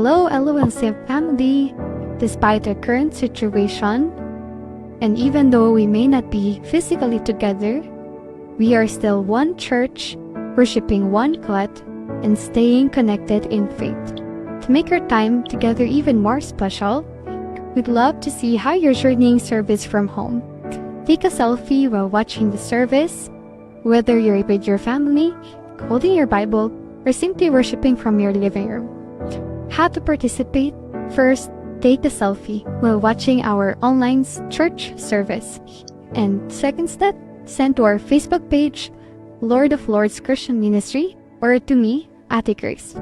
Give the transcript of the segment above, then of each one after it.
Hello, LONCF family. Despite our current situation, and even though we may not be physically together, we are still one church, worshiping one God, and staying connected in faith. To make our time together even more special, we'd love to see how you're journeying service from home. Take a selfie while watching the service, whether you're with your family, holding your Bible, or simply worshiping from your living room. How to participate? First, take a selfie while watching our online church service. And second step, send to our Facebook page, Lord of Lords Christian Ministry, or to me, Ate Grace.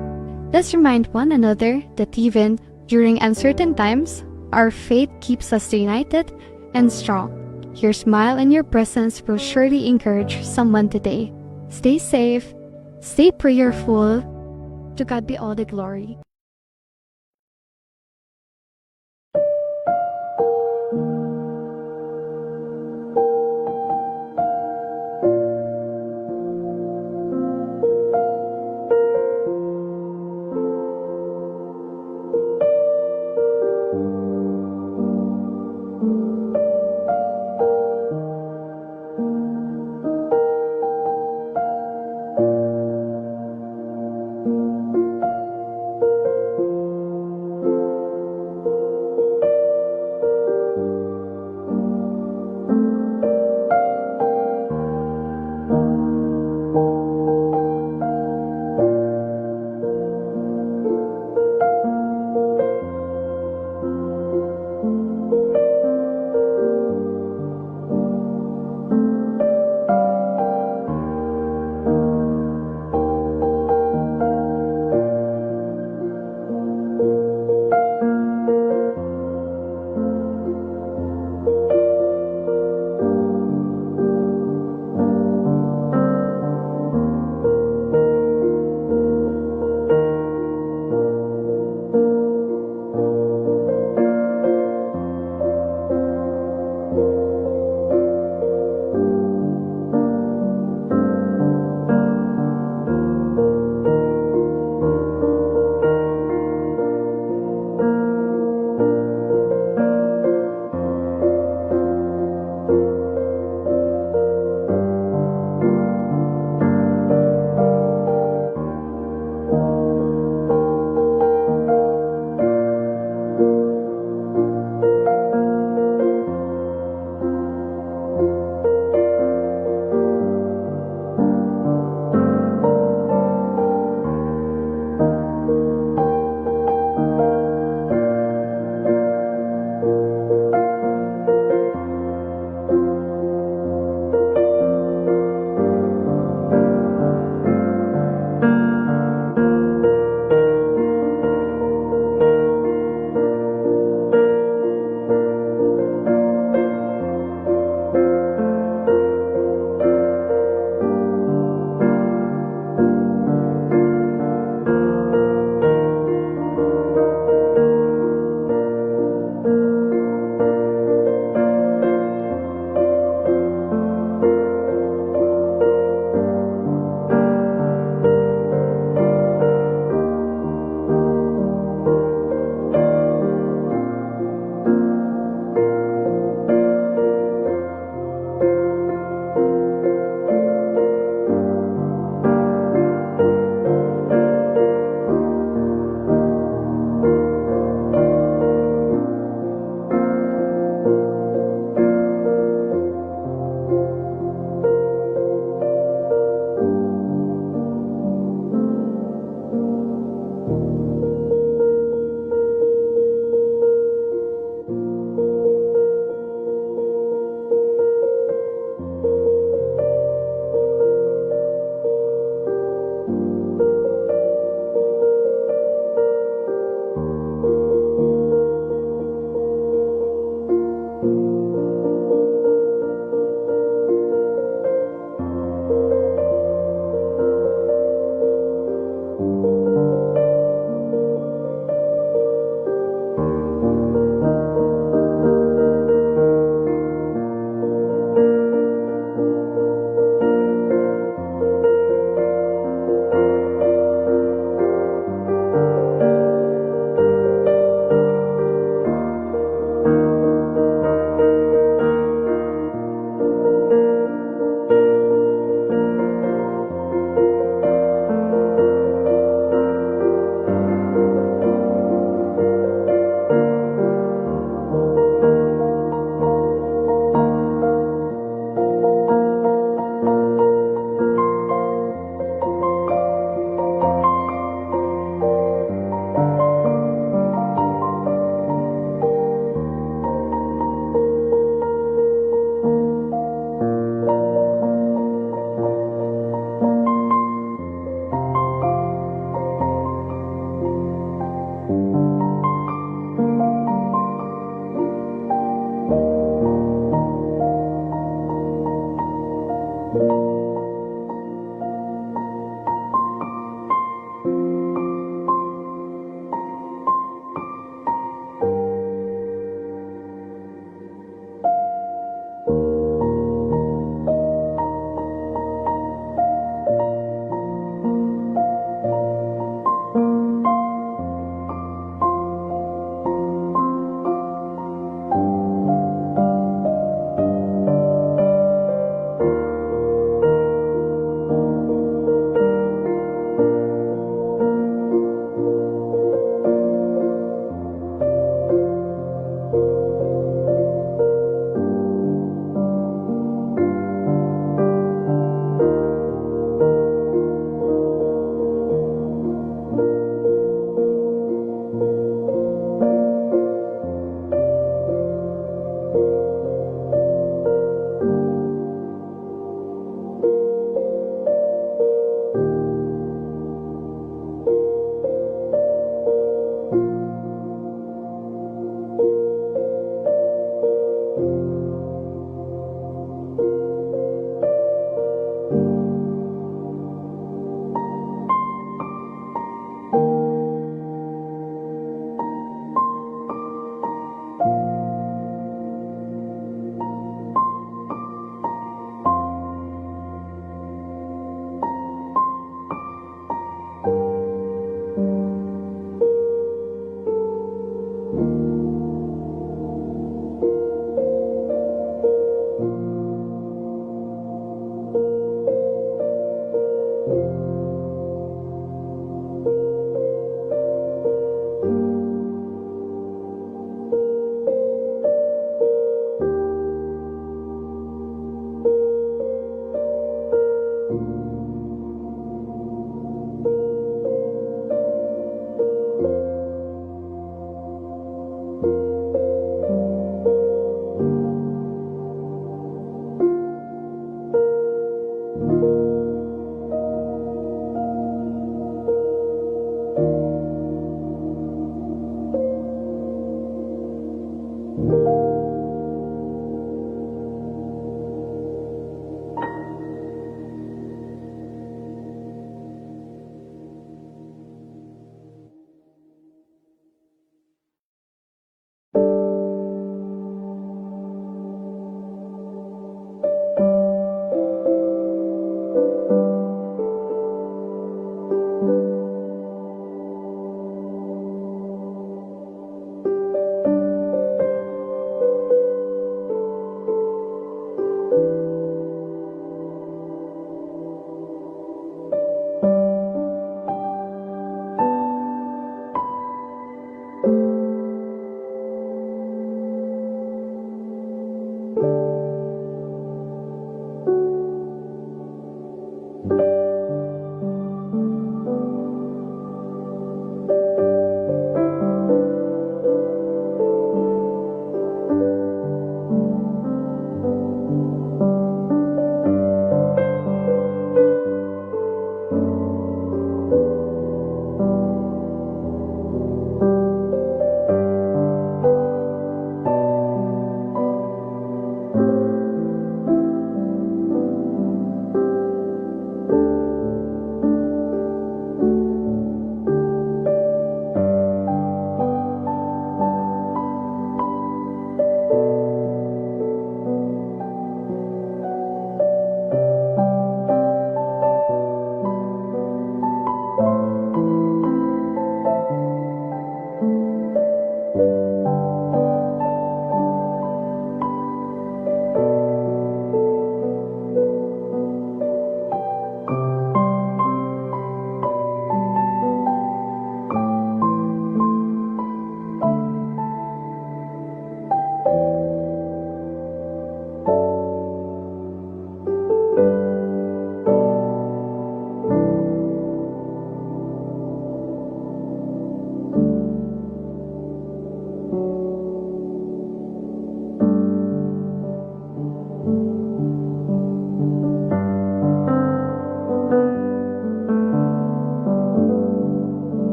Let's remind one another that even during uncertain times, our faith keeps us united and strong. Your smile and your presence will surely encourage someone today. Stay safe, stay prayerful. To God be all the glory.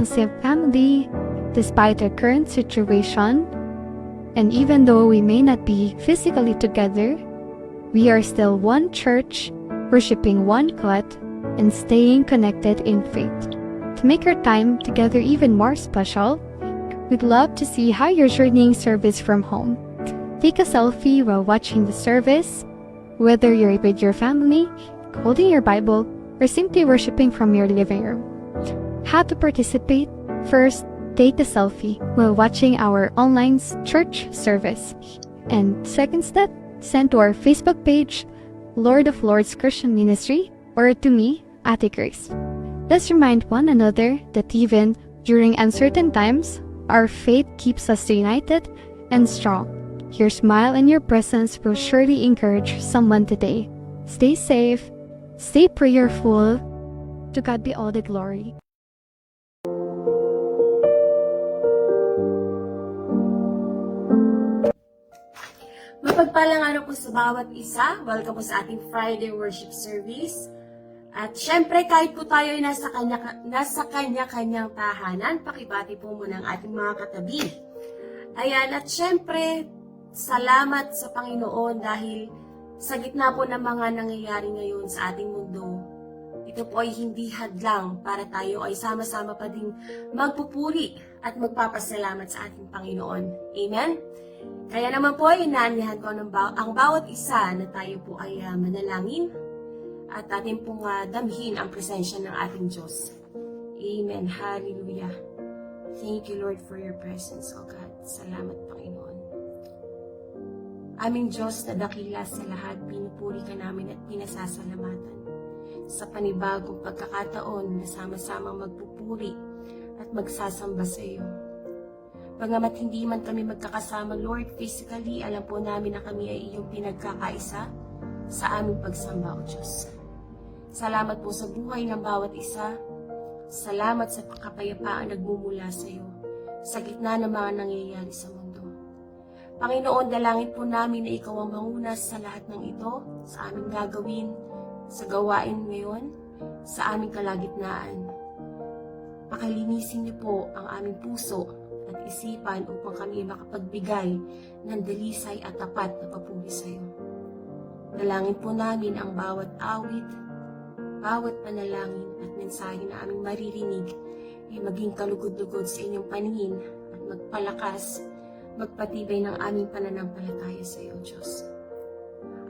Sip family, despite our current situation, and even though we may not be physically together, we are still one church, worshiping one God, and staying connected in faith. To make our time together even more special, we'd love to see how you're journeying service from home. Take a selfie while watching the service, whether you're with your family, holding your Bible, or simply worshiping from your living room. How to participate? First, take a selfie while watching our online church service. And second step, send to our Facebook page, Lord of Lords Christian Ministry, or to me, Ate Grace. Let's remind one another that even during uncertain times, our faith keeps us united and strong. Your smile and your presence will surely encourage someone today. Stay safe, stay prayerful. To God be all the glory. Mapagpalang araw po sa bawat isa. Welcome po sa ating Friday worship service. At syempre, kahit po tayo ay nasa kanya-kanyang tahanan, pakibati po muna ang ating mga katabi. Ayan, at syempre, salamat sa Panginoon dahil sa gitna po ng mga nangyayari ngayon sa ating mundo, ito po ay hindi hadlang para tayo ay sama-sama pa din magpupuri at magpapasalamat sa ating Panginoon. Amen? Kaya naman po, inaanyahan ko ang bawat isa na tayo po ay manalangin at atin pong damhin ang presensya ng ating Diyos. Amen. Hallelujah. Thank you, Lord, for your presence, O God. Salamat, Panginoon. Aming Diyos na dakila sa lahat, pinupuri ka namin at pinasasalamatan sa panibagong pagkakataon na sama-samang magpupuri at magsasamba sa iyo. Bagamat hindi man kami magkakasama, Lord, physically, alam po namin na kami ay iyong pinagkakaisa sa aming pagsamba, O Diyos. Salamat po sa buhay ng bawat isa. Salamat sa kapayapaan nagmumula sa iyo sa gitna ng mga nangyayari sa mundo. Panginoon, dalangin po namin na ikaw ang mangunas sa lahat ng ito, sa aming gagawin, sa gawain ngayon, sa aming kalagitnaan. Pakalinisin niyo po ang aming puso at isipan upang kami makapagbigay ng dalisay at tapat na papuri sa iyo. Dalangin po namin ang bawat awit, bawat panalangin at mensahe na aming maririnig ay maging kalugod-lugod sa inyong paningin at magpalakas, magpatibay ng aming pananampalataya sa iyo, Diyos.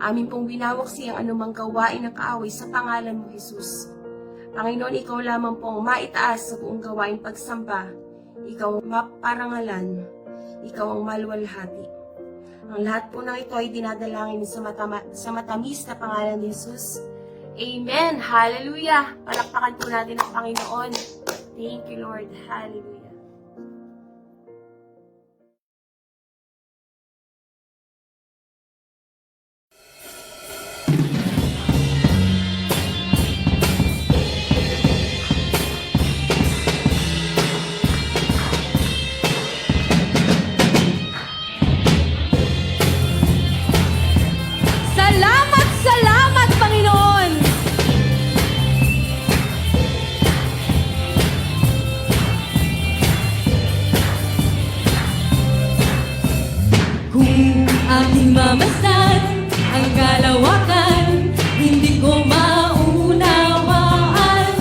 Amin pong winawaksi ang anumang gawain ng kaaway sa pangalan mo, Jesus. Panginoon, ikaw lamang pong maitaas sa buong gawain pagsamba. Ikaw ang maparangalan, ikaw ang maluwalhati. Ang lahat po ng ito ay dinadalangin sa matamis na pangalan ni Jesus. Amen! Hallelujah! Palakpakan po natin ang Panginoon. Thank you, Lord. Hallelujah. Salamat, Panginoon! Kung aking mamasdan ang kalawakan, hindi ko maunawaan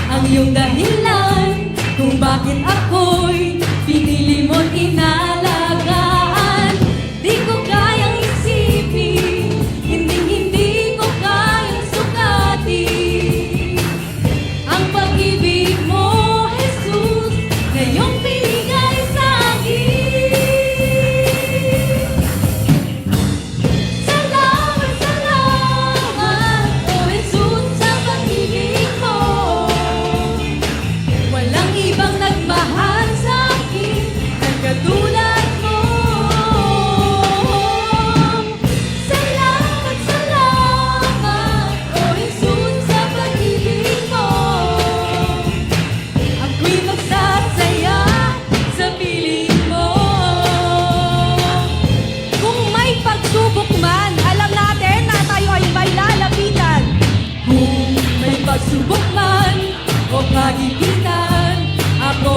ang iyong dahilan kung bakit ako'y pinili mo't inalagaan. Di ko kayang isipin, hindi ko kayang sukatin ang pag-ibig mo, Jesus, na iyong binigay sa akin. Salamat, oh Jesus, sa pag-ibig mo. Walang ibang nagmahal sa akin ng katulad mo. Salamat, oh Jesus, sa pag-ibig mo. Ako'y magsasaya sa piling mo. Kung may pagsubok man, alam natin na tayo ay may lalapitan. Kung may pagsubok man o kagipitan, ako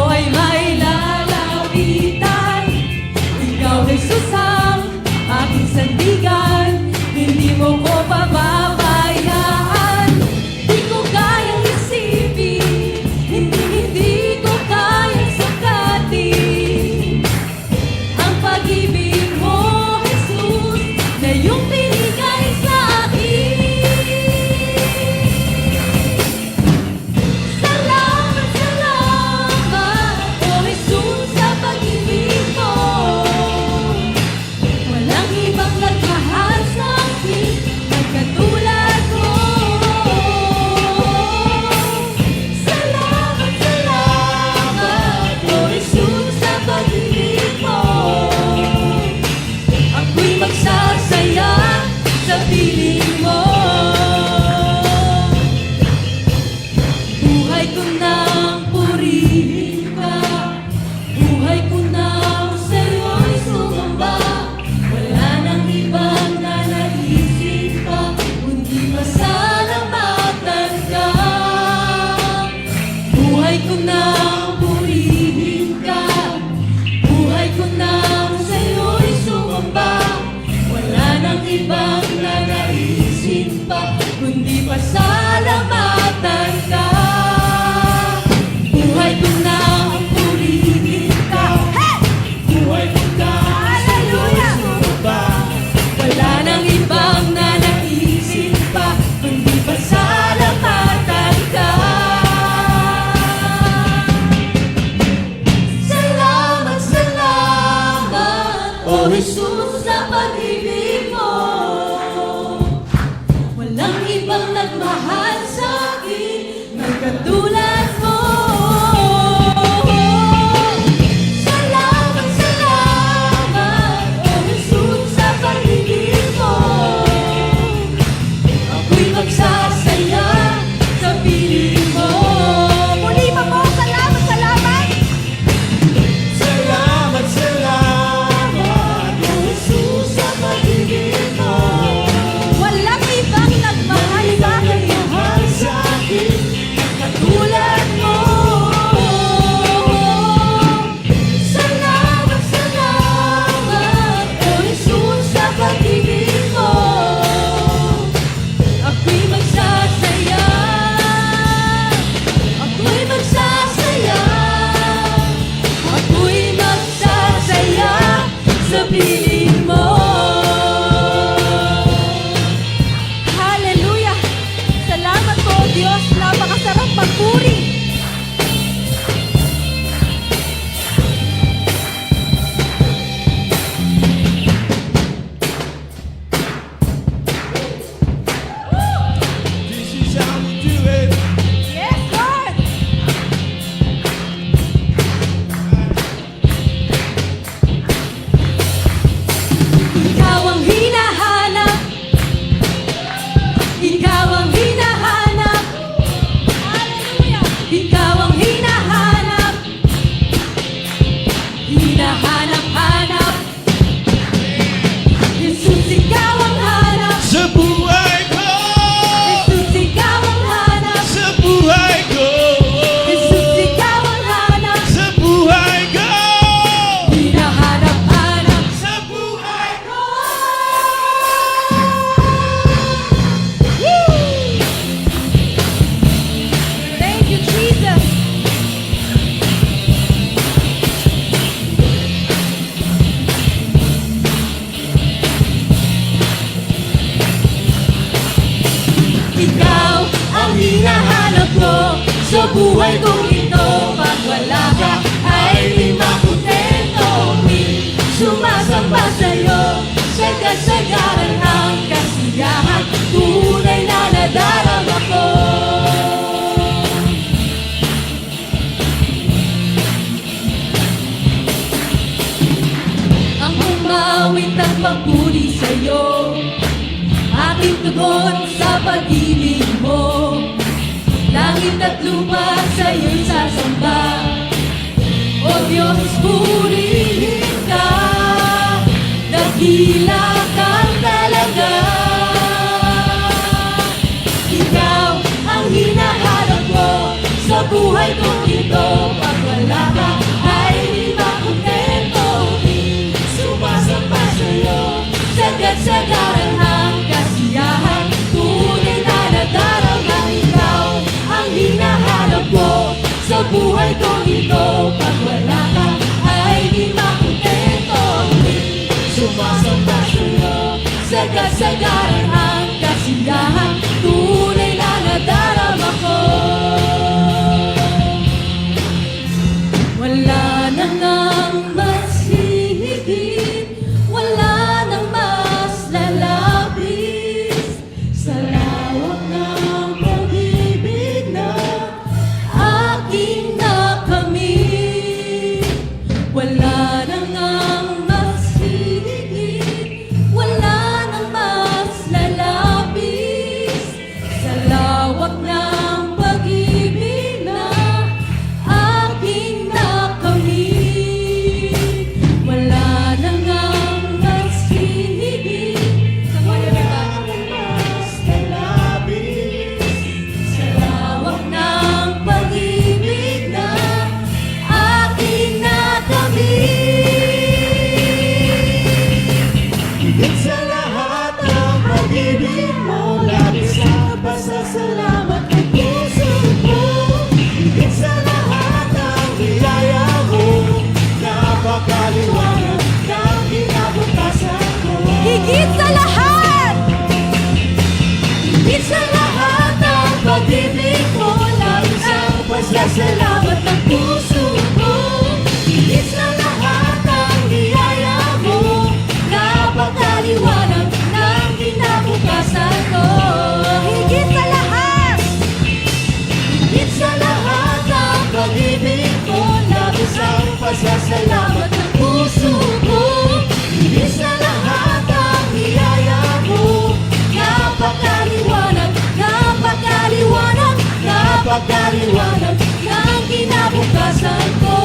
pasalamatan ka. Buhay ko na ang purihin ka. Buhay ko na ba? Wala nang ibang nanaisip pa, kundi pasalamatan ka. Salamat, salamat, O Jesus, sa pag-ibig mo. Walang ibang nagmahal sa akin ng katulad mo. Salamat, salamat, O Jesus, sa pag-ibig mo. Ako'y magsasaya sa piling mo. Muli pa po, salamat, salamat. Salamat, salamat, O Jesus, sa pag-ibig mo. Walang ibang nagmahal sa akin katulad mo. Salamat, salamat, O Jesus, sa pag-ibig mo. Ako'y magsasaya, ako'y magsasaya, ako'y magsasaya sa piling mo. Hallelujah! Salamat po, Diyos. Napakasarap magpuri. This is how we do it. Yes, Lord! Ikaw ang hinahanap. Ikaw ang hinahanap. Hallelujah! Ikaw ang hinahanap. Hinahanap-hanap. Jesus, ikaw ang hanap. Sa buhay ko, Jesus, ikaw ang hanap. sa buhay ko, Jesus, ikaw ang hanap. sa buhay ko, Hinahanap-hanap. sa buhay ko. Thank you, Jesus. Ikaw ang hinahanap ko sa buhay kong ito. Pag wala ka ay di makontento. Sumasamba sa'yo sa kasagaran ang kasiyahan. Tunay na nadarama ko. Ang umawit at magpuri sa'yo, aking tugon sa pag-ibig mo. Langit at lupa sa'yo'y sasamba. O Diyos, purihin ka. Dakila kang talaga. Ikaw ang hinahanap ko sa buhay kong ito. Pag wala ka ay di makontento. Sumasamba sa'yo sa kasagaran ang kasiyahan. Tunay na nadarama. Ikaw ang hinahanap ko sa buhay kong ito. Pag wala ka ay di makontento. Sumasamba sa'yo sa kasagaran ang kasiyahan. Tunay na nadarama ko. Wala na ngang mas hihigit, wala nang mas lalapis sa lawak ng pag-ibig na aking nakamit. Wala na ngang mas hihigit, wala nang mas Higit sa lahat! Higit sa lahat ang pag-ibig mo, labis ang pasasalamat ng puso ko. Higit sa lahat ang biyaya mo, napakaliwanag ng kinabukasan ko. Higit sa lahat! Higit sa lahat ang pag-ibig mo, labis ang pasasalamat ng puso ko. Higit sa lahat ang biyaya mo, napakaliwanag, napakaliwanag, napakaliwanag ng kinabukasan ko.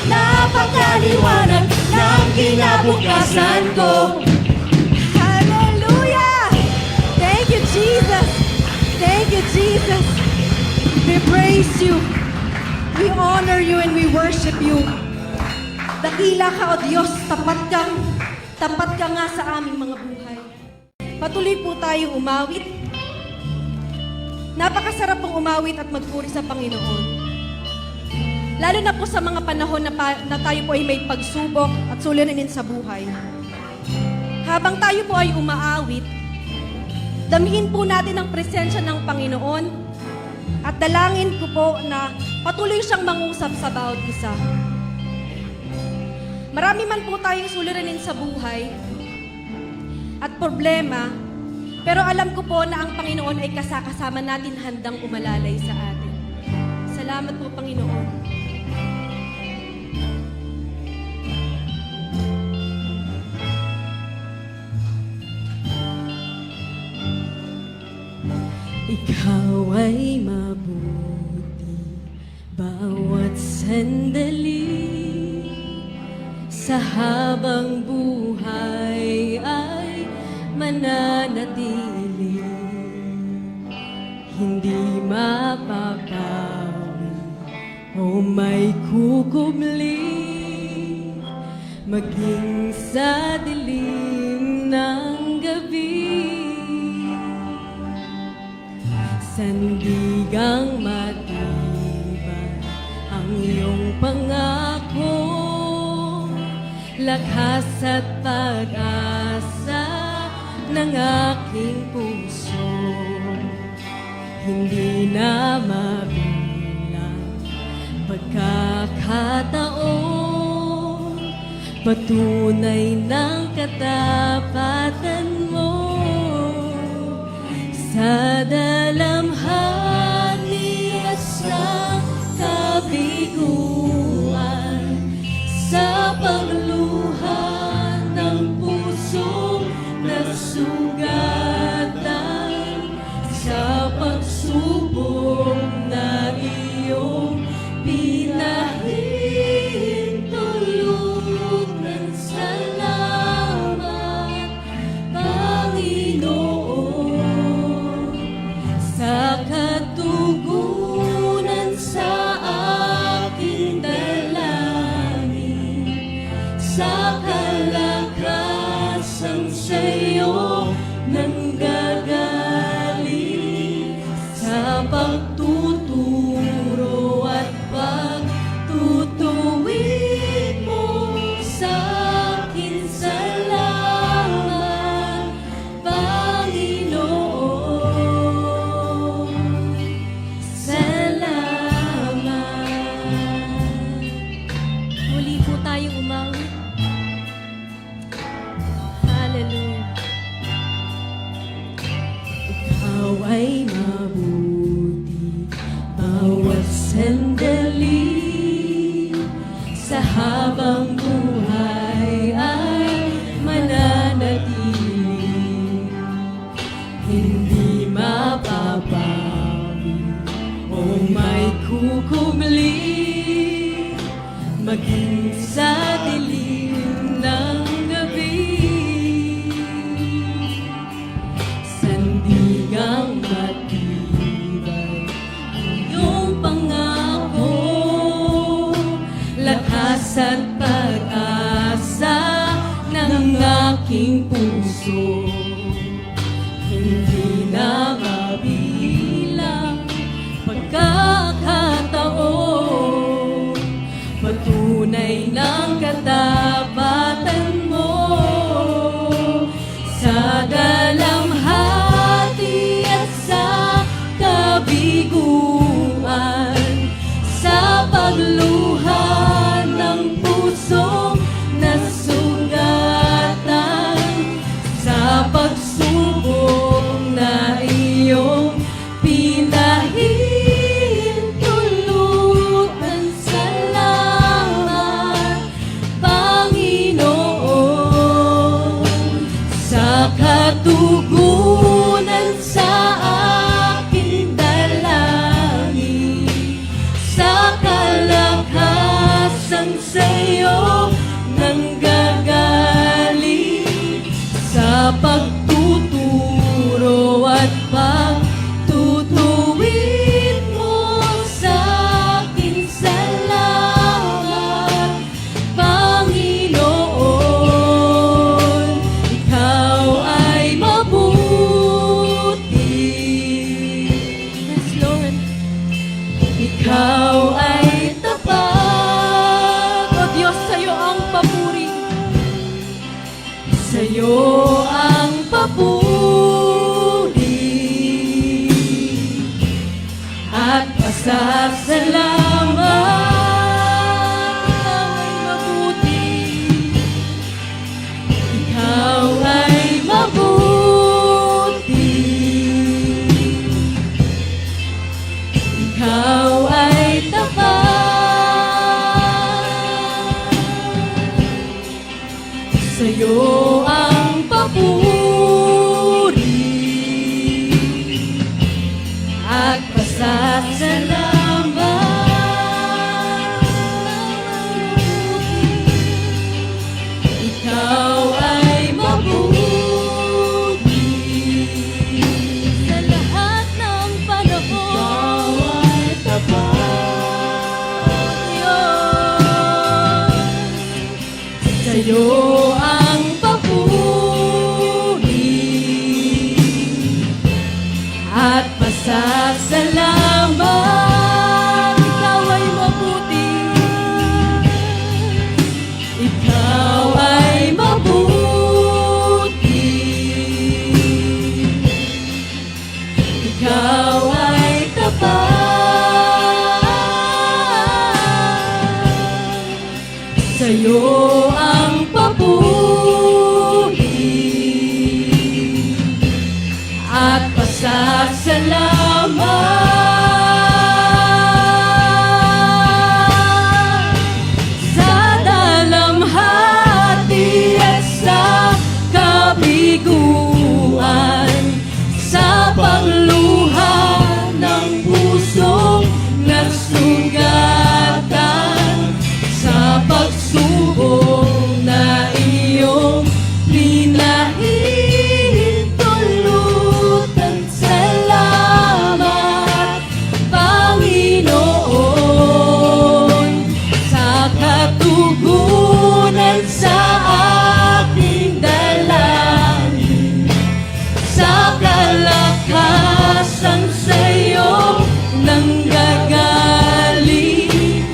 Napakaliwanag ng kinabukasan ko. Hallelujah! Thank you, Jesus. Thank you, Jesus. We praise you. We honor you and we worship you. Dakila ka, O Diyos, tapat ka nga sa aming mga buhay. Patuloy po tayong umawit. Napakasarap pong umawit at magpuri sa Panginoon. Lalo na po sa mga panahon na tayo po ay may pagsubok at suliranin sa buhay. Habang tayo po ay umaawit, damihin po natin ang presensya ng Panginoon at dalangin ko po na patuloy siyang mangusap sa bawat isa. Marami man po tayong suliranin sa buhay at problema, pero alam ko po na ang Panginoon ay kasama natin handang umalalay sa atin. Salamat po, Panginoon. Ikaw ay mabuti bawat sandali. Sa habang buhay ay mananatili, hindi mapapawi o may kukubli, maging sa dilim ng gabi. Sandigang matibay ang iyong pangako, lakas at pag-asa ng aking puso. Hindi na mabilang pagkakataon, patunay ng katapatan mo. Sa dalamhati at sa kabiguan, sa pagluha ng pusong nasugatan, sa pagsubok na iyong pinahintulot ng salamat, Panginoon, sa katugunan sa aking dalangin, sa kalakasang sa'yo nanggagaling, sa pagtuturo at pagtutuwid mo sa akin. Salamat, Panginoon. Salamat. Muli po tayong umawit. Hallelujah. Ikaw ay mabuti bawat sandali, sa habang buhay ay mananatili, hindi mapapawi o may kukubli, maging sa dilim ng gabi. Sandigang matibay ang iyong pangako, lakas at pag-asa ng aking puso. Hindi na mabilang pagkakataon, patunay ng katapatan Sa'yo ang papuri at pasasalamat. Ikaw ay mabuti sa lahat ng panahon. Ikaw ay tapat, Diyos. Sa'yo ang papuri at pasasalamat. Ikaw ay mabuti. Ikaw ay mabuti. Ikaw ay tapat. Sa'yo ang papuri at pasasalamat. Sa dalamhati at sa kabiguan, sa pagluha ng pusong nasugatan, sa pagsubok na iyong pinahintulutan. Salamat, Panginoon, sa katugunan sa aking dalangin, sa kalakasan sa'yo nanggagaling,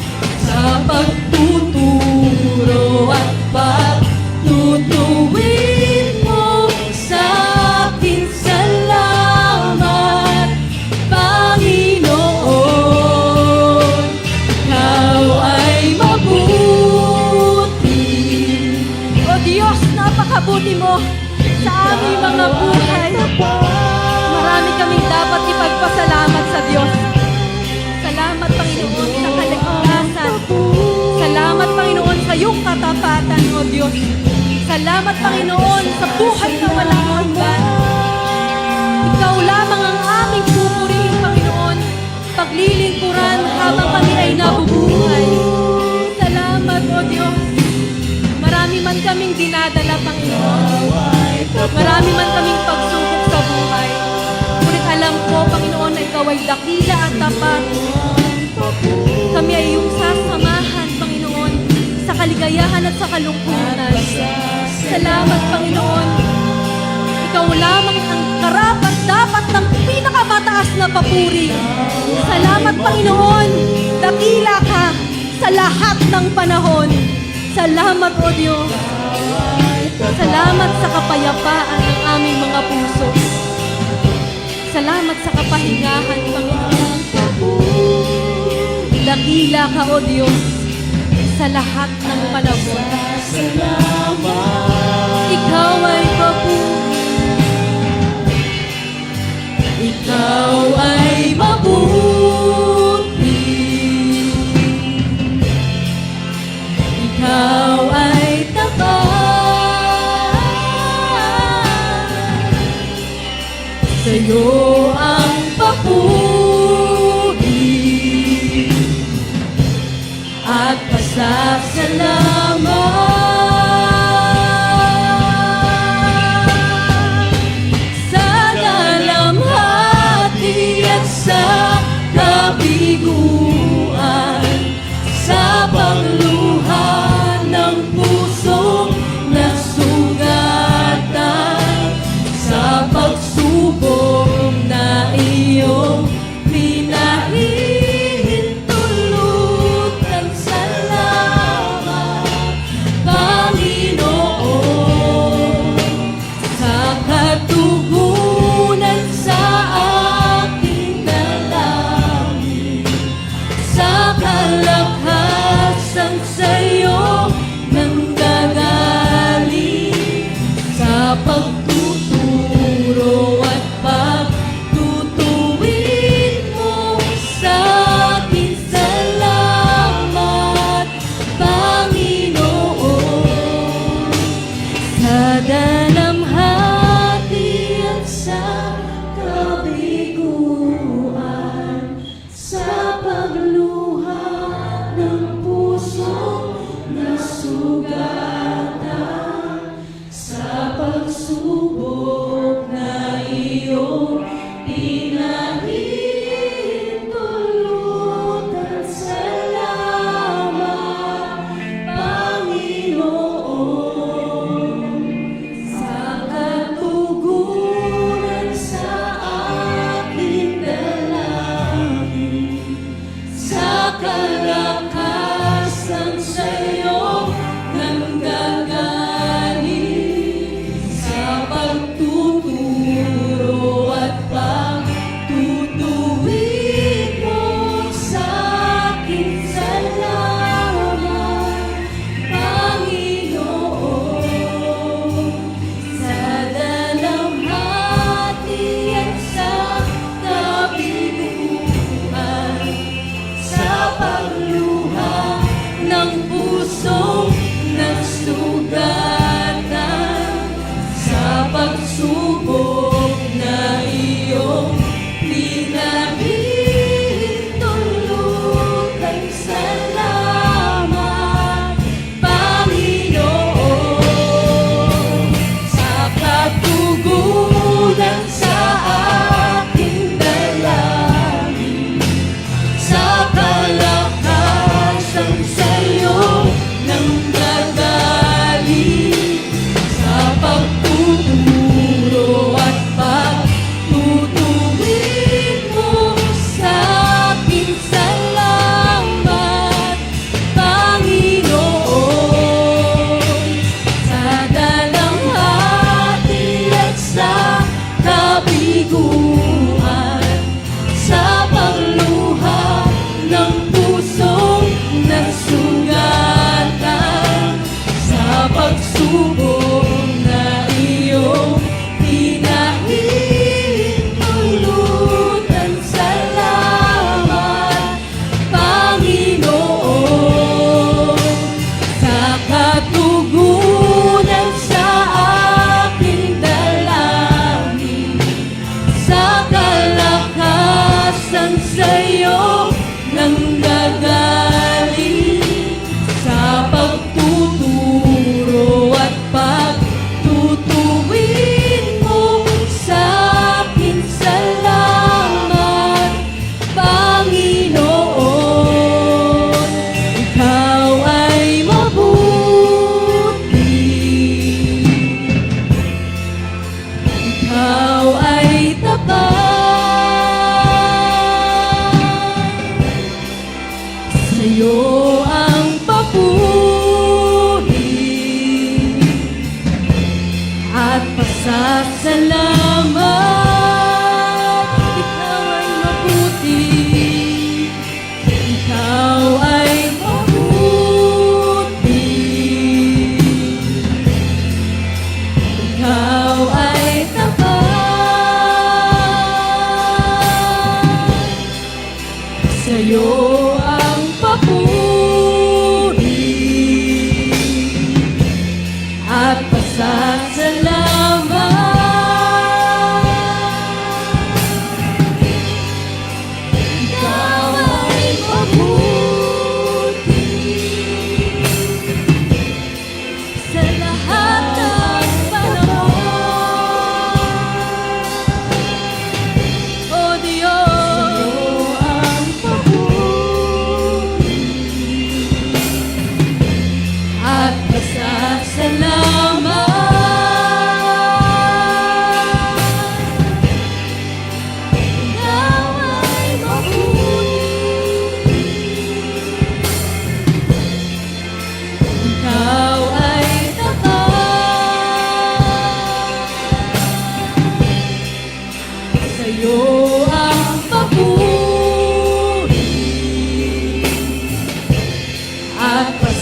sa pagtuturo at pagtutuwid mo sa akin. Salamat, Panginoon, ikaw ay mabuti. O Diyos, napakabuti mo sa aming mga buhay. Marami kaming dapat ipagpasalamat sa Diyos. Salamat, Panginoon, sa kaligtasan. Salamat, Panginoon, sa iyong katapatan, O Diyos. Salamat, Panginoon, sa buhay na walang hanggan. Ikaw lamang ang aming pupurihin, Panginoon, paglilingkuran habang kami ay nabubuhay. Salamat, O Diyos. Marami man kaming dinadala, Panginoon. Marami man kaming pagsubok sa buhay. Ngunit alam ko, Panginoon, na ikaw ay dakila at tapat. Kami ay iyong sasamahan, Panginoon, sa kaligayahan at sa kalungkutan. Salamat, Panginoon. Ikaw lamang ang karapat dapat ng pinakamataas na papuri. Salamat, Panginoon. Dakila ka sa lahat ng panahon. Salamat, O Diyos. Salamat sa kapayapaan ng aming mga puso. Salamat sa kapahingahan, Panginoon. Dakila ka, O Diyos, sa lahat ng panahon. Ikaw ay mabuti. Ikaw ay mabuti. Ikaw ay tapat. Sa'yo ang papuri at pasasalamat. Sa dalamhati at sa kabiguan, sa pagluha ng pusong nasugatan, sa pagsubok na iyong pinahintulutan. Salamat,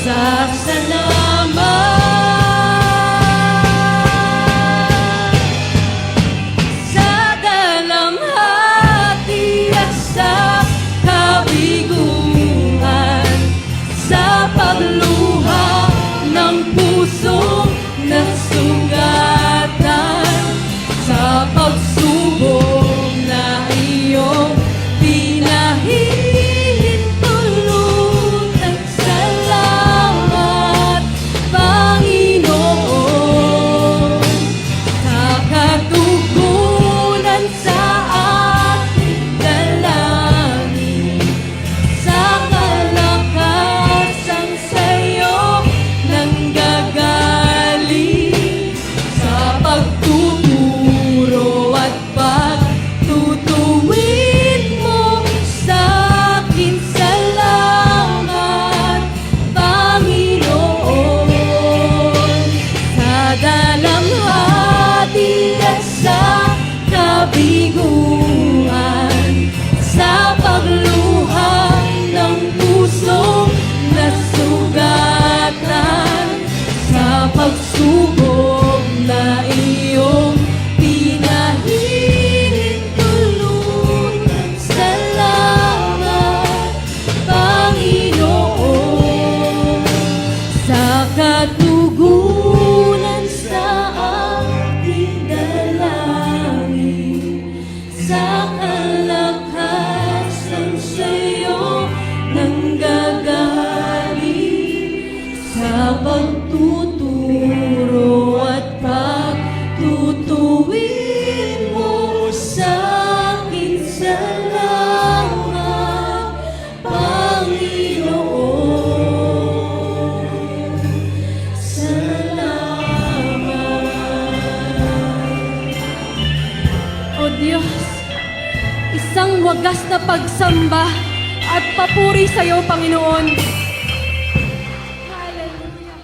Magsasalamat sa dalamhati at sa kabiguan, sa pagluha ng pusong nasugatan, sa pagsubok na iyong pinahihintulutan. Salamat, Panginoon, sa katugunan sa ating dalangin, sa kalakasan sa'yo nanggagaling, sa pagtuturo at pagtutuwid mo sa akin. Salamat, Panginoon, sa dalamhati at sa kabiguan, sa pagluha ng pusong nasugatan, sa pagsubok na iyong pinahihintulutan. Salamat, Panginoon, sa katugunan sa ating dalangin, sa kalakasan sa'yo nanggagaling, sa pagtuturo at pagtutuwid mo sa akin. Salamat, Panginoon, salamat. O Diyos, isang wagas na pagsamba at papuri sa iyo, Panginoon. Hallelujah.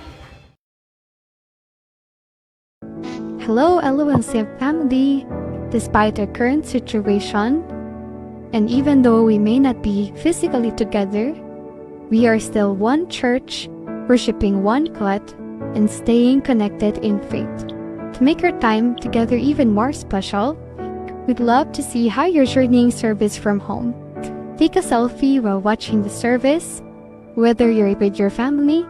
Hello, LONC family. Despite our current situation, and even though we may not be physically together, we are still one church, worshiping one God, and staying connected in faith. To make our time together even more special, we'd love to see how you're journeying service from home. Take a selfie while watching the service, whether you're with your family,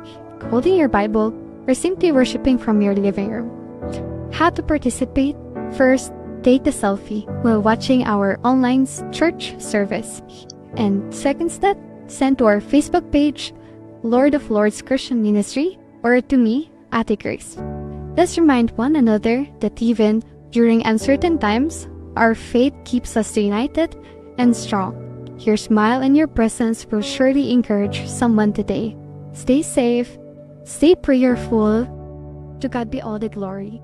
holding your Bible, or simply worshiping from your living room. How to participate? First, take the selfie while watching our online church service. And second step, send to our Facebook page, Lord of Lords Christian Ministry, or to me, Ate Grace. Let's remind one another that even during uncertain times, our faith keeps us united and strong. Your smile and your presence will surely encourage someone today. Stay safe, stay prayerful. To God be all the glory.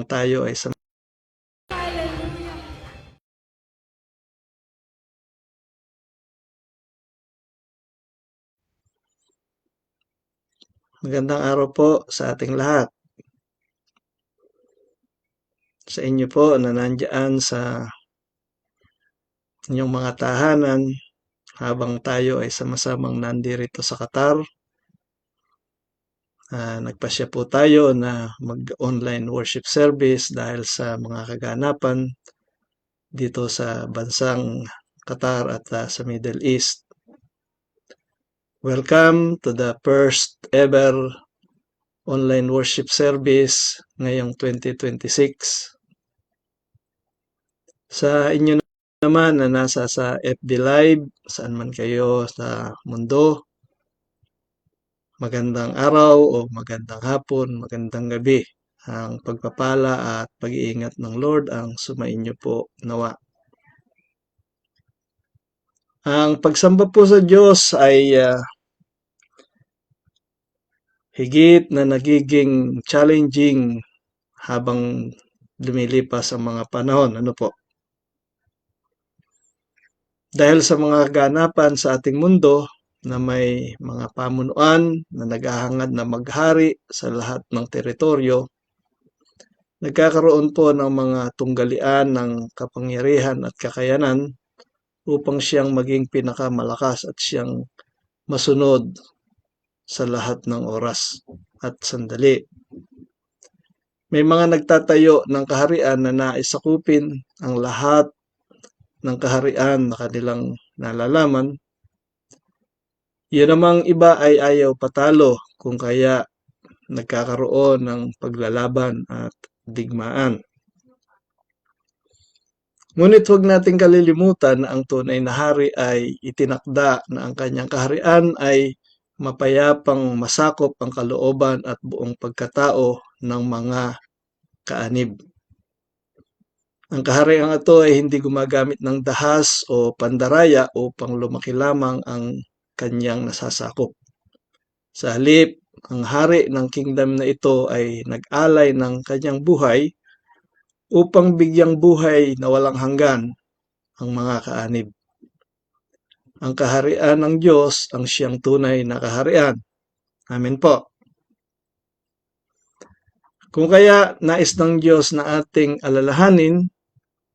Tayo ay sa magandang araw po sa ating lahat. Sa inyo po na nandiyan sa inyong mga tahanan habang tayo ay sama-samang nandirito sa Qatar. Nagpasya po tayo na mag-online worship service dahil sa mga kaganapan dito sa bansang Qatar at sa Middle East. Welcome to the first ever online worship service ngayong 2026. Sa inyo naman na nasa sa FB Live, saan man kayo sa mundo, magandang araw o magandang hapon, magandang gabi. Ang pagpapala at pag-iingat ng Lord ang sumainyo po nawa. Ang pagsamba po sa Diyos ay higit na nagiging challenging habang lumilipas ang mga panahon. Ano po? Dahil sa mga kaganapan sa ating mundo na may mga pamunuan na naghahangad na maghari sa lahat ng teritoryo, nagkakaroon po ng mga tunggalian ng kapangyarihan at kakayanan upang siyang maging pinakamalakas at siyang masunod sa lahat ng oras at sandali. May mga nagtatayo ng kaharian na nais sakupin ang lahat ng kaharian na kanilang nalalaman. Yun namang iba ay ayaw patalo, kung kaya nagkakaroon ng paglalaban at digmaan. Ngunit huwag nating kalilimutan na ang tunay na hari ay itinakda na ang kanyang kaharian ay mapayapang masakop ang kalooban at buong pagkatao ng mga kaanib. Ang kahariang ito ay hindi gumagamit ng dahas o pandaraya upang lumaki lamang ang kanyang nasasakop. Sa halip, ang hari ng kingdom na ito ay nag-alay ng kanyang buhay upang bigyang buhay na walang hanggan ang mga kaanib. Ang kaharian ng Diyos ang siyang tunay na kaharian. Amen po. Kung kaya nais ng Diyos na ating alalahanin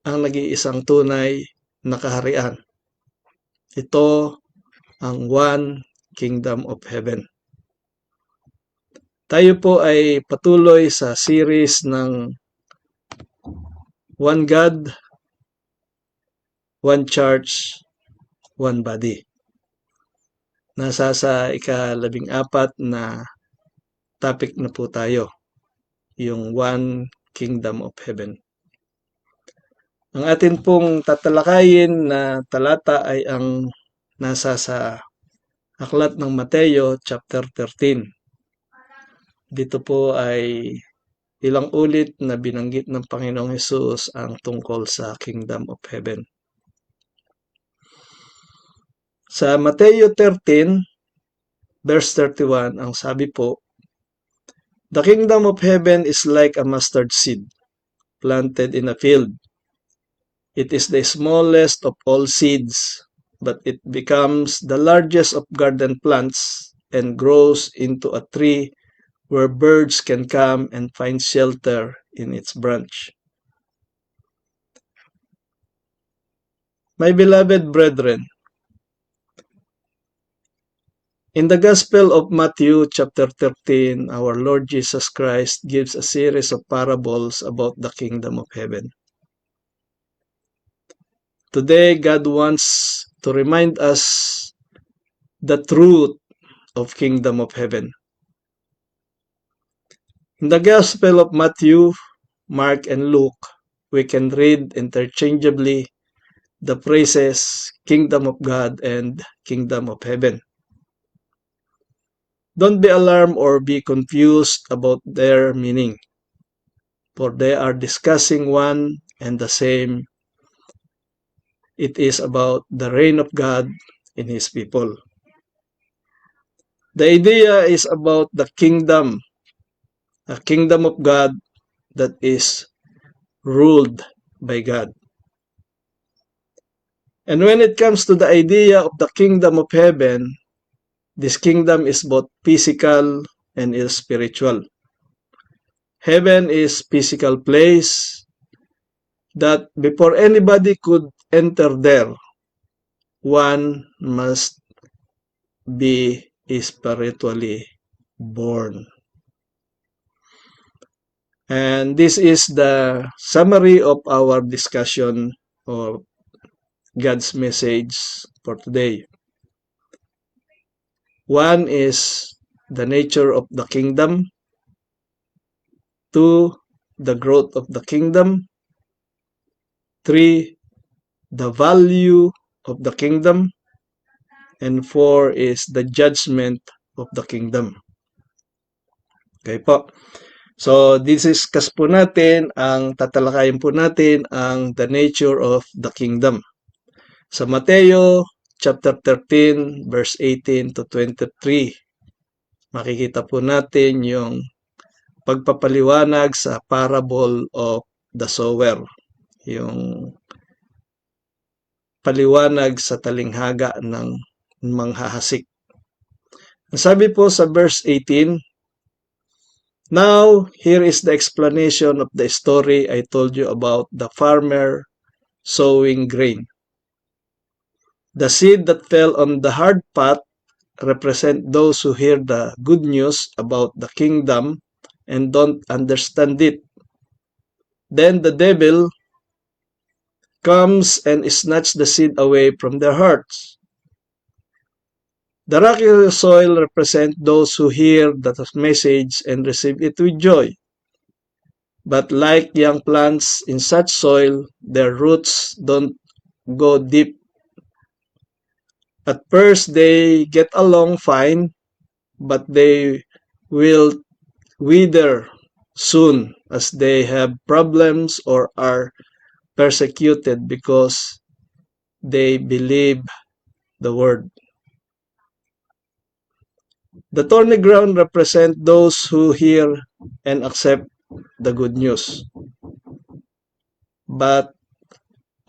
ang nag-iisang tunay na kaharian. Ito ang One Kingdom of Heaven. Tayo po ay patuloy sa series ng One God, One Church, One Body. Nasa sa ika-14 na topic na po tayo, yung One Kingdom of Heaven. Ang atin pong tatalakayin na talata ay ang nasa sa Aklat ng Mateo chapter 13. Dito po ay ilang ulit na binanggit ng Panginoong Hesus ang tungkol sa Kingdom of Heaven. Sa Mateo 13, verse 31, ang sabi po, "The kingdom of heaven is like a mustard seed planted in a field. It is the smallest of all seeds, but it becomes the largest of garden plants and grows into a tree where birds can come and find shelter in its branch." My beloved brethren, in the Gospel of Matthew chapter 13, our Lord Jesus Christ gives a series of parables about the kingdom of heaven. Today, God wants to remind us the truth of kingdom of heaven. In the Gospel of Matthew, Mark, and Luke, we can read interchangeably the phrases kingdom of God and kingdom of heaven. Don't be alarmed or be confused about their meaning, for they are discussing one and the same. It is about the reign of God in His people. The idea is about the kingdom, a kingdom of God that is ruled by God. And when it comes to the idea of the kingdom of heaven, this kingdom is both physical and is spiritual. Heaven is physical place that before anybody could enter there, one must be spiritually born. And this is the summary of our discussion of God's message for today. One is the nature of the kingdom. Two, the growth of the kingdom. Three, the value of the kingdom. And four is the judgment of the kingdom. Okay po. So, discuss po natin, tatalakayin po natin ang the nature of the kingdom. Sa Mateo chapter 13, verse 18 to 23, makikita po natin yung pagpapaliwanag sa parable of the sower. Yung paliwanag sa talinghaga ng manghahasik. Sabi po sa verse 18, "Now, here is the explanation of the story I told you about the farmer sowing grain. The seed that fell on the hard path represent those who hear the good news about the kingdom and don't understand it. Then the devil comes and snatches the seed away from their hearts. The rocky soil represent those who hear the message and receive it with joy. But like young plants in such soil, their roots don't go deep. At first, they get along fine, but they will wither soon as they have problems or are persecuted because they believe the word. The thorny ground represent those who hear and accept the good news. But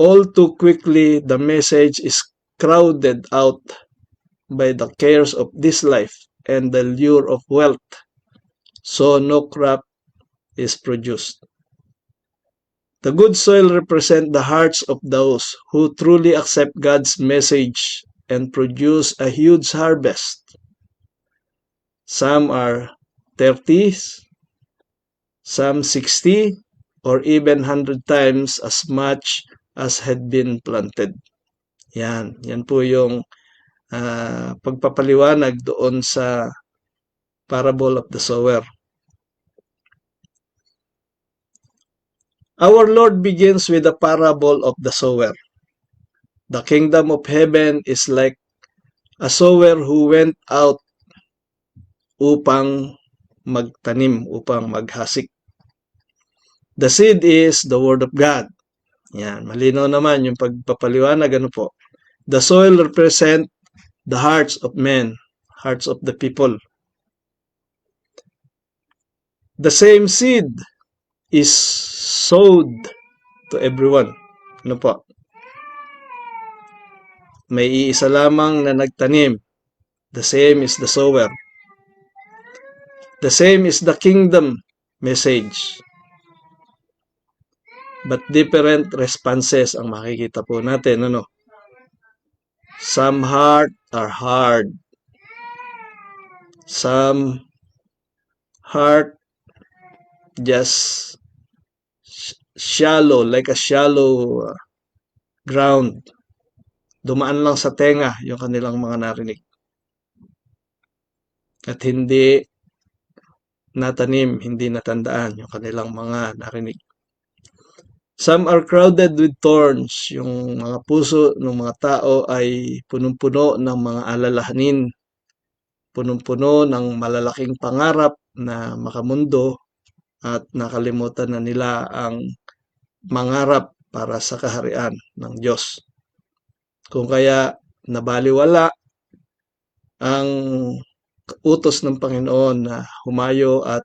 all too quickly, the message is crowded out by the cares of this life and the lure of wealth, so no crop is produced. The good soil represent the hearts of those who truly accept God's message and produce a huge harvest. Some are 30, some 60, or even 100 times as much as had been planted. Yan po yung pagpapaliwanag doon sa parable of the sower. Our Lord begins with the parable of the sower. The kingdom of heaven is like a sower who went out upang magtanim, upang maghasik. The seed is the word of God. Yan, malinaw naman yung pagpapaliwanag, ano po. The soil represent the hearts of men, hearts of the people. The same seed is sowed to everyone. Ano po? May iisa lamang na nagtanim. The same is the sower. The same is the kingdom message. But different responses ang makikita po natin, ano? Some heart are hard. Some heart just shallow, like a shallow ground. Dumaan lang sa tenga yung kanilang mga narinig. At hindi natanim, hindi natandaan yung kanilang mga narinig. Some are crowded with thorns. Yung mga puso ng mga tao ay punong-puno ng mga alalahanin, punong-puno ng malalaking pangarap na makamundo at nakalimutan na nila ang mangarap para sa kaharian ng Diyos. Kung kaya nabaliwala ang utos ng Panginoon na humayo at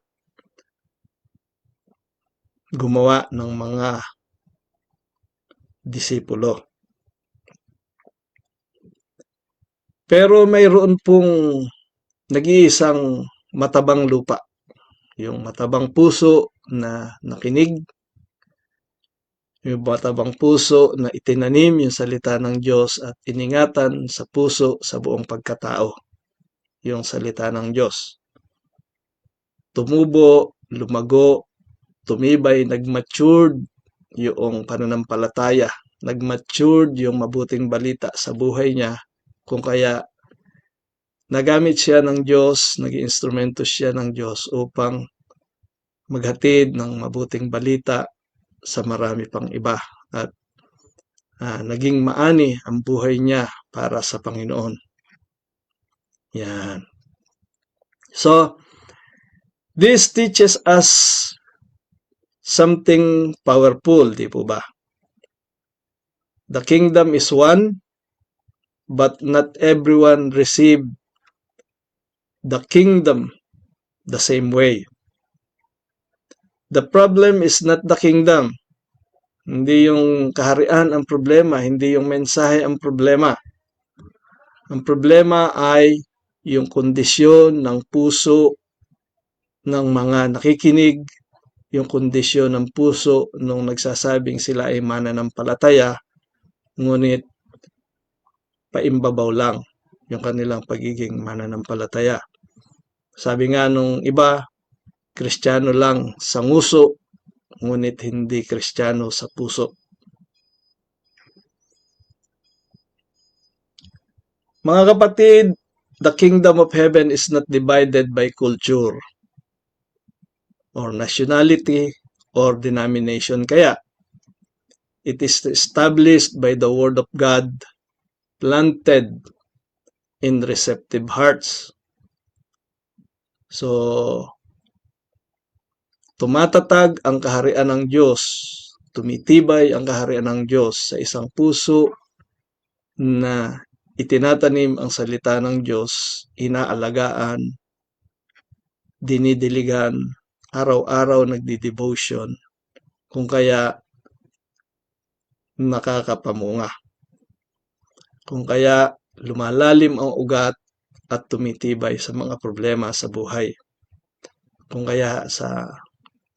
gumawa ng mga disipulo. Pero mayroon pong nag-iisang matabang lupa, yung matabang puso na nakinig, yung matabang puso na itinanim yung salita ng Diyos at iningatan sa puso sa buong pagkatao yung salita ng Diyos. Tumubo, lumago, tumibay, nag-matured yung pananampalataya, nag-matured yung mabuting balita sa buhay niya, kung kaya nagamit siya ng Diyos, naging instrumento siya ng Diyos upang maghatid ng mabuting balita sa marami pang iba at naging maani ang buhay niya para sa Panginoon. Yan. So, this teaches us something powerful, di po ba? The kingdom is one, but not everyone receive the kingdom the same way. The problem is not the kingdom. Hindi yung kaharian ang problema, hindi yung mensahe ang problema. Ang problema ay yung kondisyon ng puso ng mga nakikinig, yung kondisyon ng puso nung nagsasabing sila ay mananampalataya, ngunit paimbabaw lang yung kanilang pagiging mananampalataya. Sabi nga nung iba, Kristiyano lang sa nguso, ngunit hindi Kristiyano sa puso. Mga kapatid, the kingdom of heaven is not divided by culture or nationality or denomination. Kaya, it is established by the word of God, planted in receptive hearts. So, tumatatag ang kaharian ng Diyos, tumitibay ang kaharian ng Diyos sa isang puso na itinatanim ang salita ng Diyos, inaalagaan, dinidiligan, araw-araw nagdi-devotion, kung kaya nakakapamunga. Kung kaya lumalalim ang ugat at tumitibay sa mga problema sa buhay. Kung kaya sa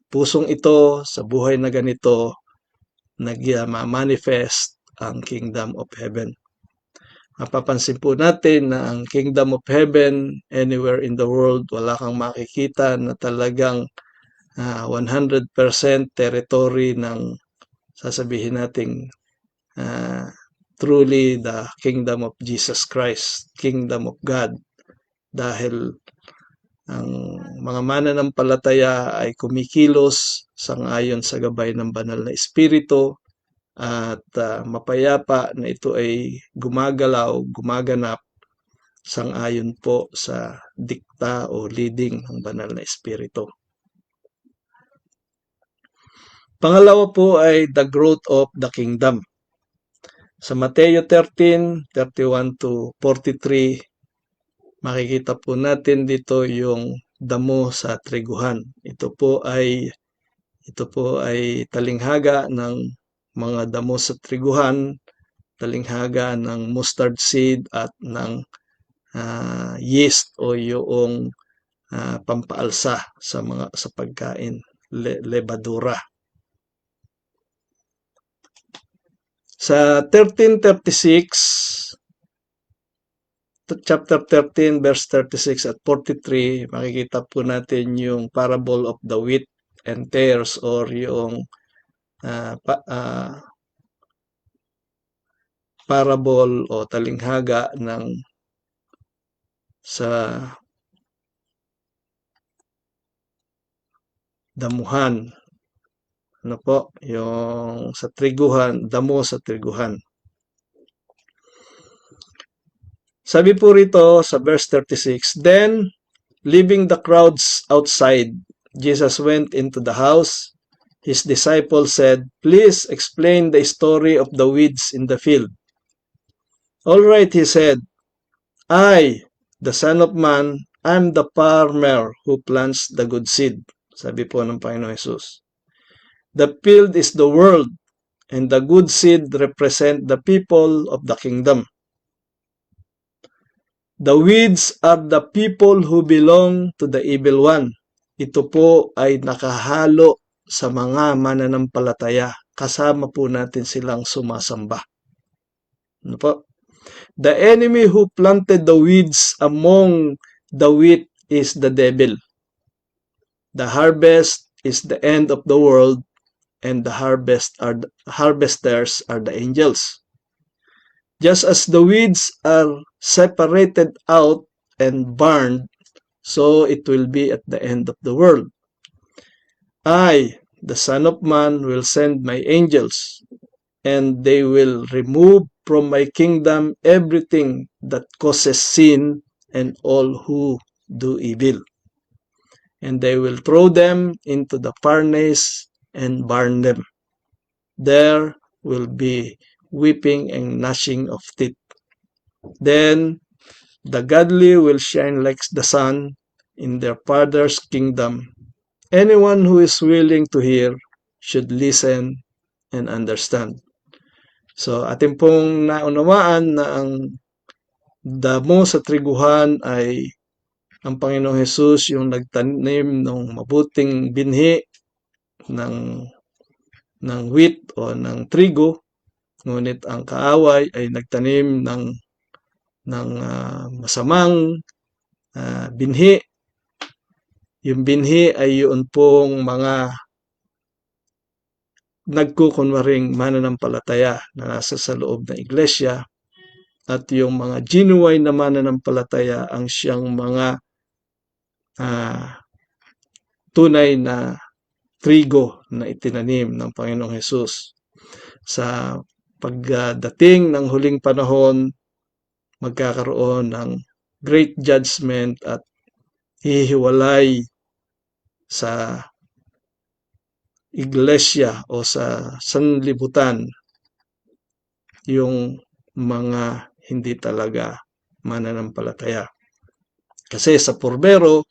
pusong ito, sa buhay na ganito, nag-manifest ang Kingdom of Heaven. Mapapansin po natin na ang Kingdom of Heaven, anywhere in the world, wala kang makikita na talagang 100% territory ng sasabihin nating truly the Kingdom of Jesus Christ, Kingdom of God. Dahil ang mga mananampalataya ay kumikilos sangayon sa gabay ng banal na Espiritu at mapayapa na ito ay gumagalaw, gumaganap sangayon po sa dikta o leading ng banal na Espiritu. Pangalawa po ay the growth of the kingdom. Sa Mateo 13:31 to 43, makikita po natin dito yung damo sa triguhan. Ito po ay talinghaga ng mga damo sa triguhan, talinghaga ng mustard seed at ng yeast o yung pampaalsa sa pagkain, levadura. Sa 13:36, chapter 13 verse 36 at 43, makikita po natin yung parable of the wheat and tares or yung parable o talinghaga ng sa damuhan. Ano po? Yung sa triguhan, damo sa triguhan. Sabi po rito sa verse 36, Then, leaving the crowds outside, Jesus went into the house. His disciples said, Please explain the story of the weeds in the field. All right, he said, I, the Son of Man, I'm the farmer who plants the good seed. Sabi po ng Panginoon Jesus. The field is the world, and the good seed represent the people of the kingdom. The weeds are the people who belong to the evil one. Ito po ay nakahalo sa mga mananampalataya. Kasama po natin silang sumasamba. Ano po? The enemy who planted the weeds among the wheat is the devil. The harvest is the end of the world, and the harvesters are the angels. Just as the weeds are separated out and burned, so it will be at the end of the world. I, the Son of Man, will send my angels, and they will remove from my kingdom everything that causes sin and all who do evil. And they will throw them into the furnace and burn them. There will be weeping and gnashing of teeth. Then the godly will shine like the sun in their Father's kingdom. Anyone who is willing to hear should listen and understand. So, atin pong naunawaan na ang damo sa triguhan ay ang Panginoong Hesus yung nagtanim ng mabuting binhi ng wheat o ng trigo, ngunit ang kaaway ay nagtanim ng masamang binhi. Yung binhi ay yun pong mga nagkukunwaring mananampalataya na nasa sa loob ng iglesia, at yung mga genuine na mananampalataya ang siyang mga tunay na trigo na itinanim ng Panginoong Hesus. Sa pagdating ng huling panahon, magkakaroon ng great judgment at hihiwalay sa iglesia o sa sanlibutan yung mga hindi talaga mananampalataya. Kasi sa Purbero,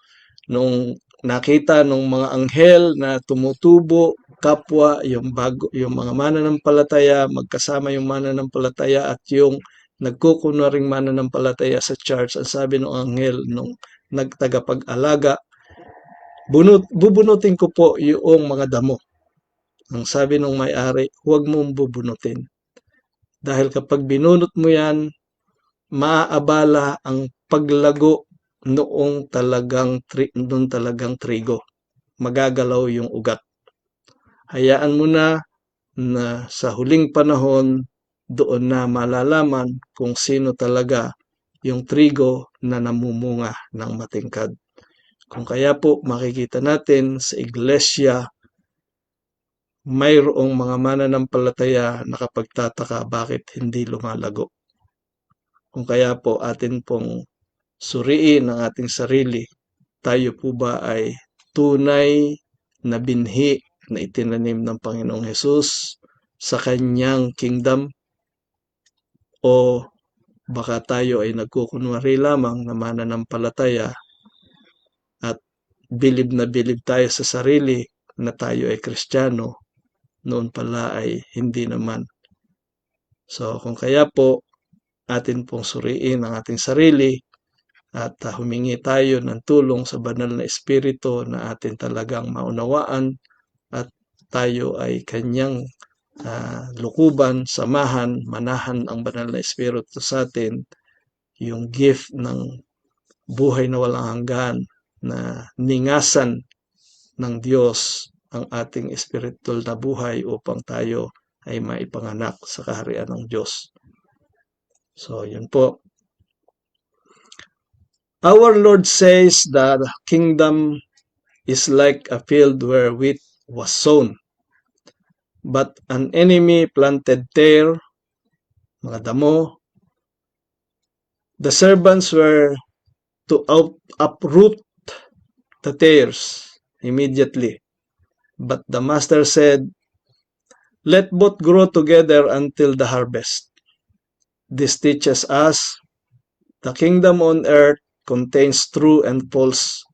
nung nakita ng mga anghel na tumutubo kapwa yung mga mananampalataya, magkasama yung mananampalataya at yung nagkukunwaring mananampalataya sa church, ang sabi ng anghel nung nagtagapag-alaga, bubunutin ko po yung mga damo. Ang sabi ng may-ari, huwag mong bubunutin. Dahil kapag binunot mo yan, maaabala ang paglago noong talagang trigo. Magagalaw yung ugat. Hayaan mo na sa huling panahon, doon na malalaman kung sino talaga yung trigo na namumunga ng matingkad. Kung kaya po makikita natin sa iglesia, mayroong mga mananampalataya na kapagtataka bakit hindi lumalago. Kung kaya po atin pong suriin ang ating sarili, tayo po ba ay tunay na binhi na itinanim ng Panginoong Hesus sa kanyang kingdom, o baka tayo ay nagkukunwari lamang na mananampalataya at bilib na bilib tayo sa sarili na tayo ay Kristiyano, noon pala ay hindi naman. So kung kaya po atin pong suriin ang ating sarili at humingi tayo ng tulong sa banal na Espiritu na atin talagang maunawaan at tayo ay kanyang lukuban, samahan, manahan ang banal na Espiritu sa atin, yung gift ng buhay na walang hanggan na ningasan ng Diyos ang ating spiritual na buhay upang tayo ay maipanganak sa kaharian ng Diyos. So, yun po. Our Lord says that the kingdom is like a field where wheat was sown, but an enemy planted there, mga damo. The servants were to uproot the tares immediately. But the master said, let both grow together until the harvest. This teaches us the kingdom on earth contains true and false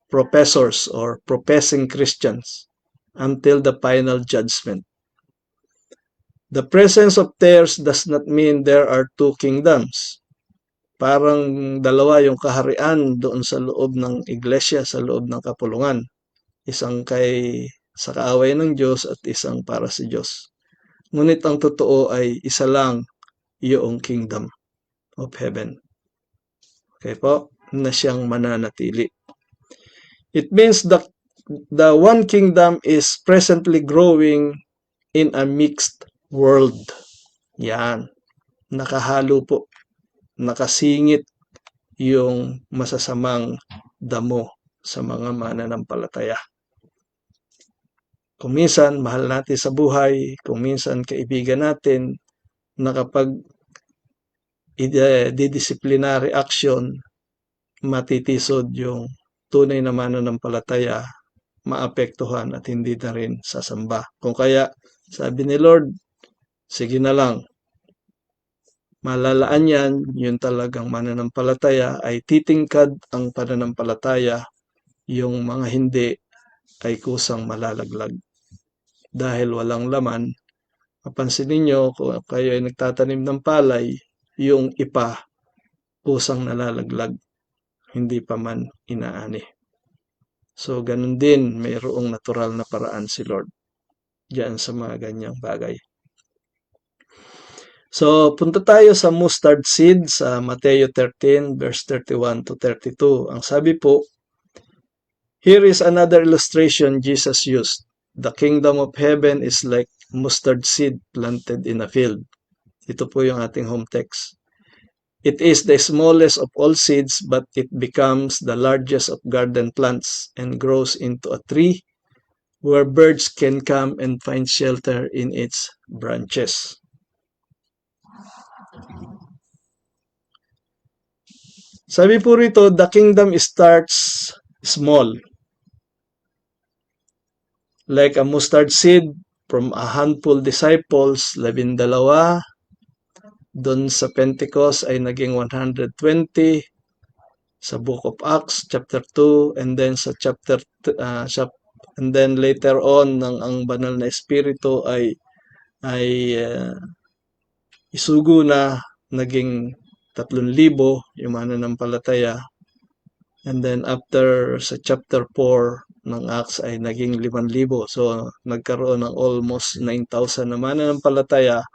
professors or professing Christians until the final judgment. The presence of tares does not mean there are two kingdoms. Parang dalawa yung kaharian doon sa loob ng iglesia, sa loob ng kapulungan. Isang sa kaaway ng Diyos at isang para sa Diyos. Ngunit ang totoo ay isa lang, yung kingdom of heaven. Okay po, na siyang mananatili. It means that the one kingdom is presently growing in a mixed world. Yan. Nakahalo po. Nakasingit yung masasamang damo sa mga mananampalataya. Kung minsan, mahal natin sa buhay, kung minsan kaibigan natin, na kapag disciplinary action, matitisod yung tunay na mananampalataya, maapektuhan at hindi na rin sasamba. Kung kaya, sabi ni Lord, sige na lang, malalaan yan, yung talagang mananampalataya ay titingkad ang pananampalataya, yung mga hindi ay kusang malalaglag. Dahil walang laman Mapansin ninyo kung kayo ay nagtatanim ng palay, yung ipa, kusang nalalaglag, hindi pa man inaani. So, ganun din, mayroong natural na paraan si Lord diyan sa mga ganyang bagay. So, punta tayo sa mustard seed sa Mateo 13 verse 31 to 32. Ang sabi po, here is another illustration Jesus used. The kingdom of heaven is like mustard seed planted in a field. Ito po yung ating home text. It is the smallest of all seeds, but it becomes the largest of garden plants and grows into a tree where birds can come and find shelter in its branches. Sabi po rito, the kingdom starts small. Like a mustard seed from a handful disciples, 12, doon sa Pentecost ay naging 120, sa Book of Acts chapter 2, and then sa and then later on ang banal na espiritu ay isugo na, naging 3,000 yung mananampalataya. And then after sa chapter 4 ng Acts ay naging 5,000. So nagkaroon ng almost 9,000 na mananampalataya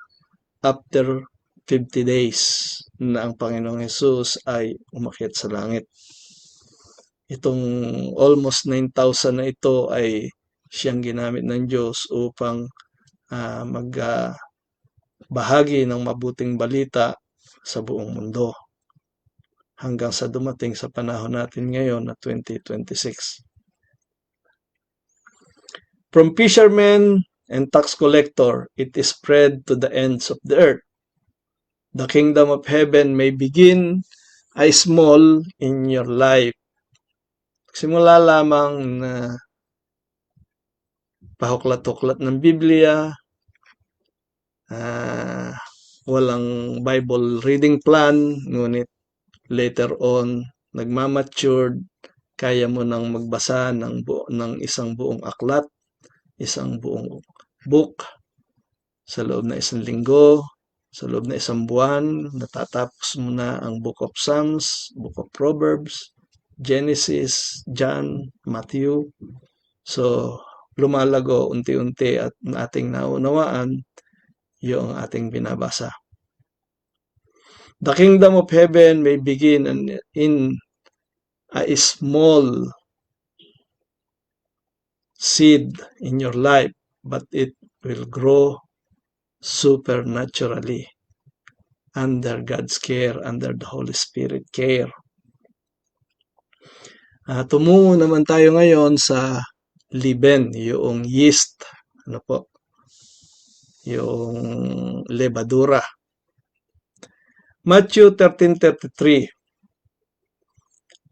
after 50 days na ang Panginoong Hesus ay umakyat sa langit. Itong almost 9,000 na ito ay siyang ginamit ng Diyos upang magbahagi ng mabuting balita sa buong mundo hanggang sa dumating sa panahon natin ngayon na 2026. From fishermen and tax collector, it is spread to the ends of the earth. The kingdom of heaven may begin ay small in your life. Simula lamang na pahuklat-huklat ng Biblia, walang Bible reading plan, ngunit later on, nagmamatured, kaya mo nang magbasa ng isang buong aklat, isang buong book, sa loob na isang linggo, sa loob na isang buwan, natatapos mo na ang Book of Psalms, Book of Proverbs, Genesis, John, Matthew. So, lumalago unti-unti at ating naunawaan yung ating binabasa. The kingdom of heaven may begin in a small seed in your life, but it will grow supernaturally under God's care, under the Holy Spirit care. Tumungo naman tayo ngayon sa leaven, yung yeast, yung levadura. Matthew 13:33.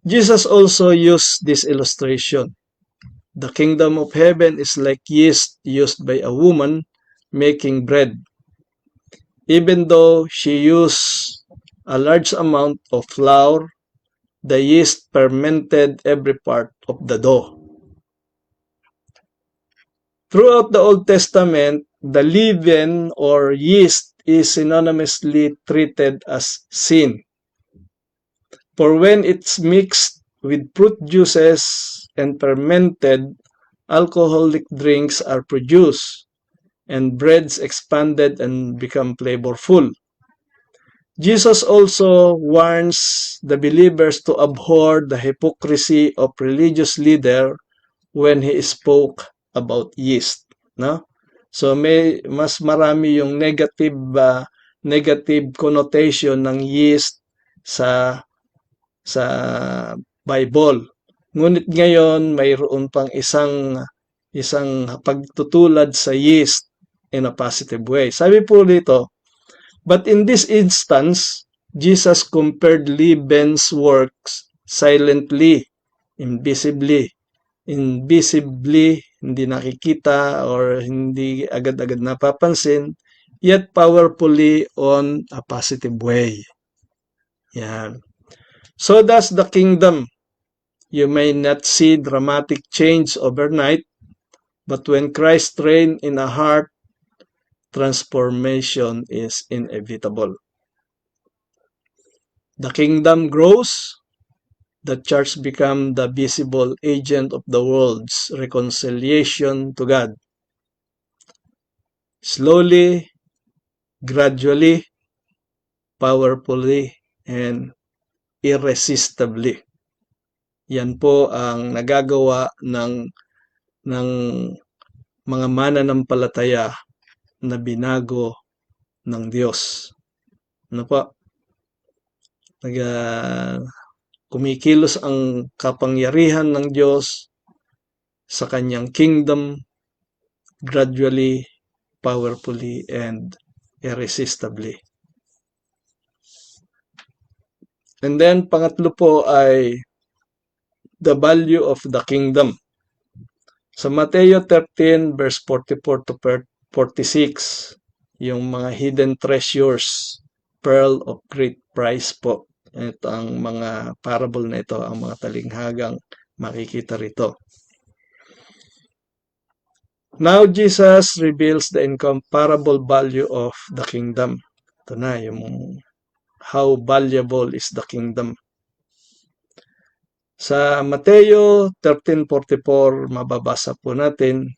Jesus also used this illustration. The kingdom of heaven is like yeast used by a woman making bread. Even though she used a large amount of flour, the yeast fermented every part of the dough. Throughout the Old Testament, the leaven or yeast is synonymously treated as sin. For when it's mixed with fruit juices and fermented, alcoholic drinks are produced, and breads expanded and become flavorful. Jesus also warns the believers to abhor the hypocrisy of religious leaders when he spoke about yeast. No? So may mas marami yung negative connotation ng yeast sa Bible. Ngunit ngayon mayroon pang isang pagtutulad sa yeast in a positive way. Sabi po dito, but in this instance, Jesus compared leaven's works silently, invisibly, hindi nakikita or hindi agad-agad napapansin, yet powerfully on a positive way. Yan. So does the kingdom. You may not see dramatic change overnight, but when Christ reigns in a heart, transformation is inevitable. The kingdom grows, the church becomes the visible agent of the world's reconciliation to God. Slowly, gradually, powerfully, and irresistibly. Yan po ang nagagawa ng mga mananampalataya na binago ng Diyos. Ano po? Kumikilos ang kapangyarihan ng Diyos sa kanyang kingdom gradually, powerfully, and irresistibly. And then, pangatlo po ay the value of the kingdom. Sa Mateo 13 verse 44 to 46, yung mga hidden treasures, pearl of great price po. Ito ang mga parable na ito, ang mga talinghagang makikita rito. Now Jesus reveals the incomparable value of the kingdom. Ito na, yung how valuable is the kingdom. Sa Mateo 13:44, mababasa po natin,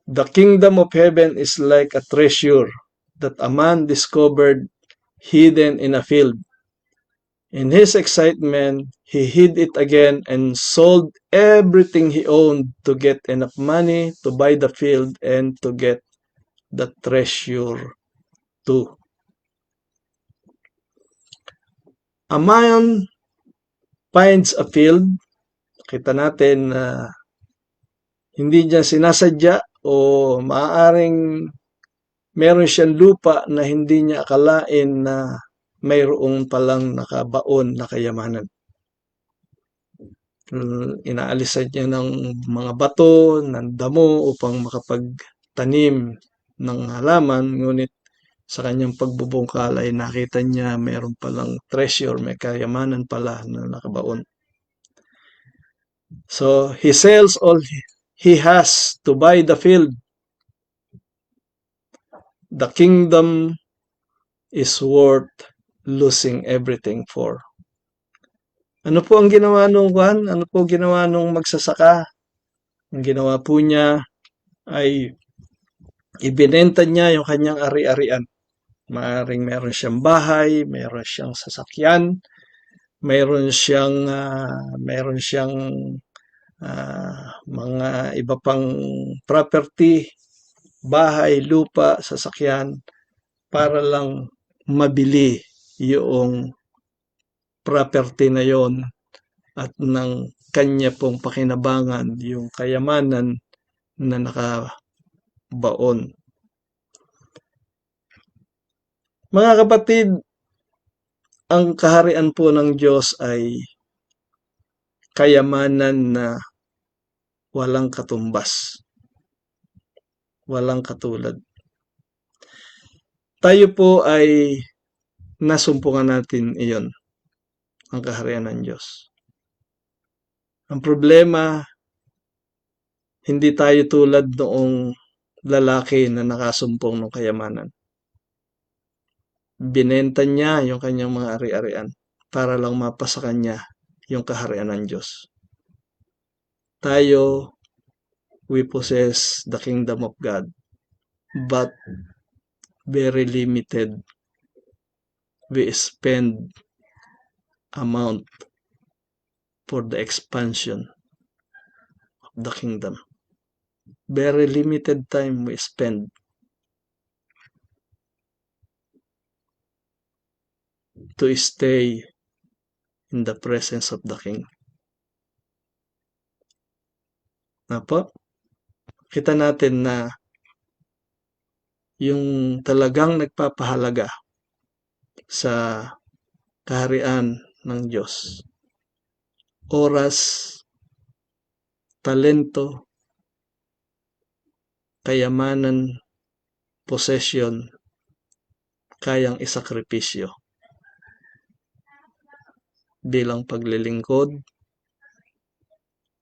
the kingdom of heaven is like a treasure that a man discovered hidden in a field. In his excitement, he hid it again and sold everything he owned to get enough money to buy the field and to get the treasure too. A man finds a field, kita natin na hindi niya sinasadya o maaaring meron siyang lupa na hindi niya akalain na mayroong palang nakabaon na kayamanan. Inaalisan niya ng mga bato, ng damo upang makapagtanim ng halaman, ngunit sa kanyang pagbubungkal ay nakita niya mayroon palang treasure, may kayamanan pala na nakabaon. So, he sells all he has to buy the field. The kingdom is worth losing everything for. Ano po ang ginawa nung Juan? Ano po ginawa nung magsasaka? Ang ginawa po niya ay ibinenta niya yung kanyang ari-arian. Maaring meron siyang bahay, meron siyang sasakyan, meron siyang mga iba pang property, bahay, lupa, sasakyan, para lang mabili yung property na yon at ng kanya pong pakinabangan yung kayamanan na nakabaon. Mga kapatid, ang kaharian po ng Diyos ay kayamanan na walang katumbas, walang katulad. Tayo po ay nasumpungan natin iyon, ang kaharian ng Diyos. Ang problema, hindi tayo tulad noong lalaki na nakasumpong ng kayamanan. Binenta niya yung kanyang mga ari-arian para lang mapasa kanya yung kaharian ng Diyos. Tayo, we possess the kingdom of God, but very limited. We spend amount for the expansion of the kingdom. Very limited time we spend to stay in the presence of the King. Na po, kita natin na yung talagang nagpapahalaga sa kaharian ng Diyos, oras, talento, kayamanan, possession, kayang isakripisyo bilang paglilingkod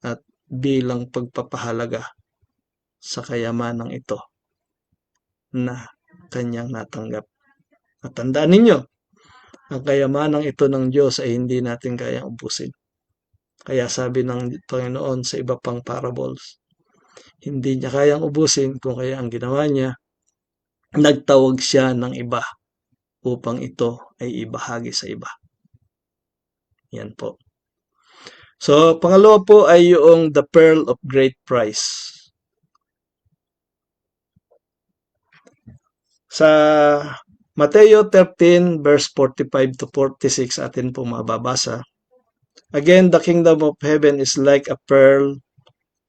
at bilang pagpapahalaga sa kayamanang ito. na kanyang natanggap. At tandaan ninyo, ang kayamanang ito ng Diyos ay hindi natin kayang ubusin. Kaya sabi ng Panginoon sa iba pang parables, hindi niya kayang ubusin, kung kaya ang ginawa niya, nagtawag siya ng iba upang ito ay ibahagi sa iba. Yan po. So, pangalawa po ay yung the pearl of great price. Sa Mateo 13 verse 45 to 46 atin po mababasa. Again, the kingdom of heaven is like a pearl,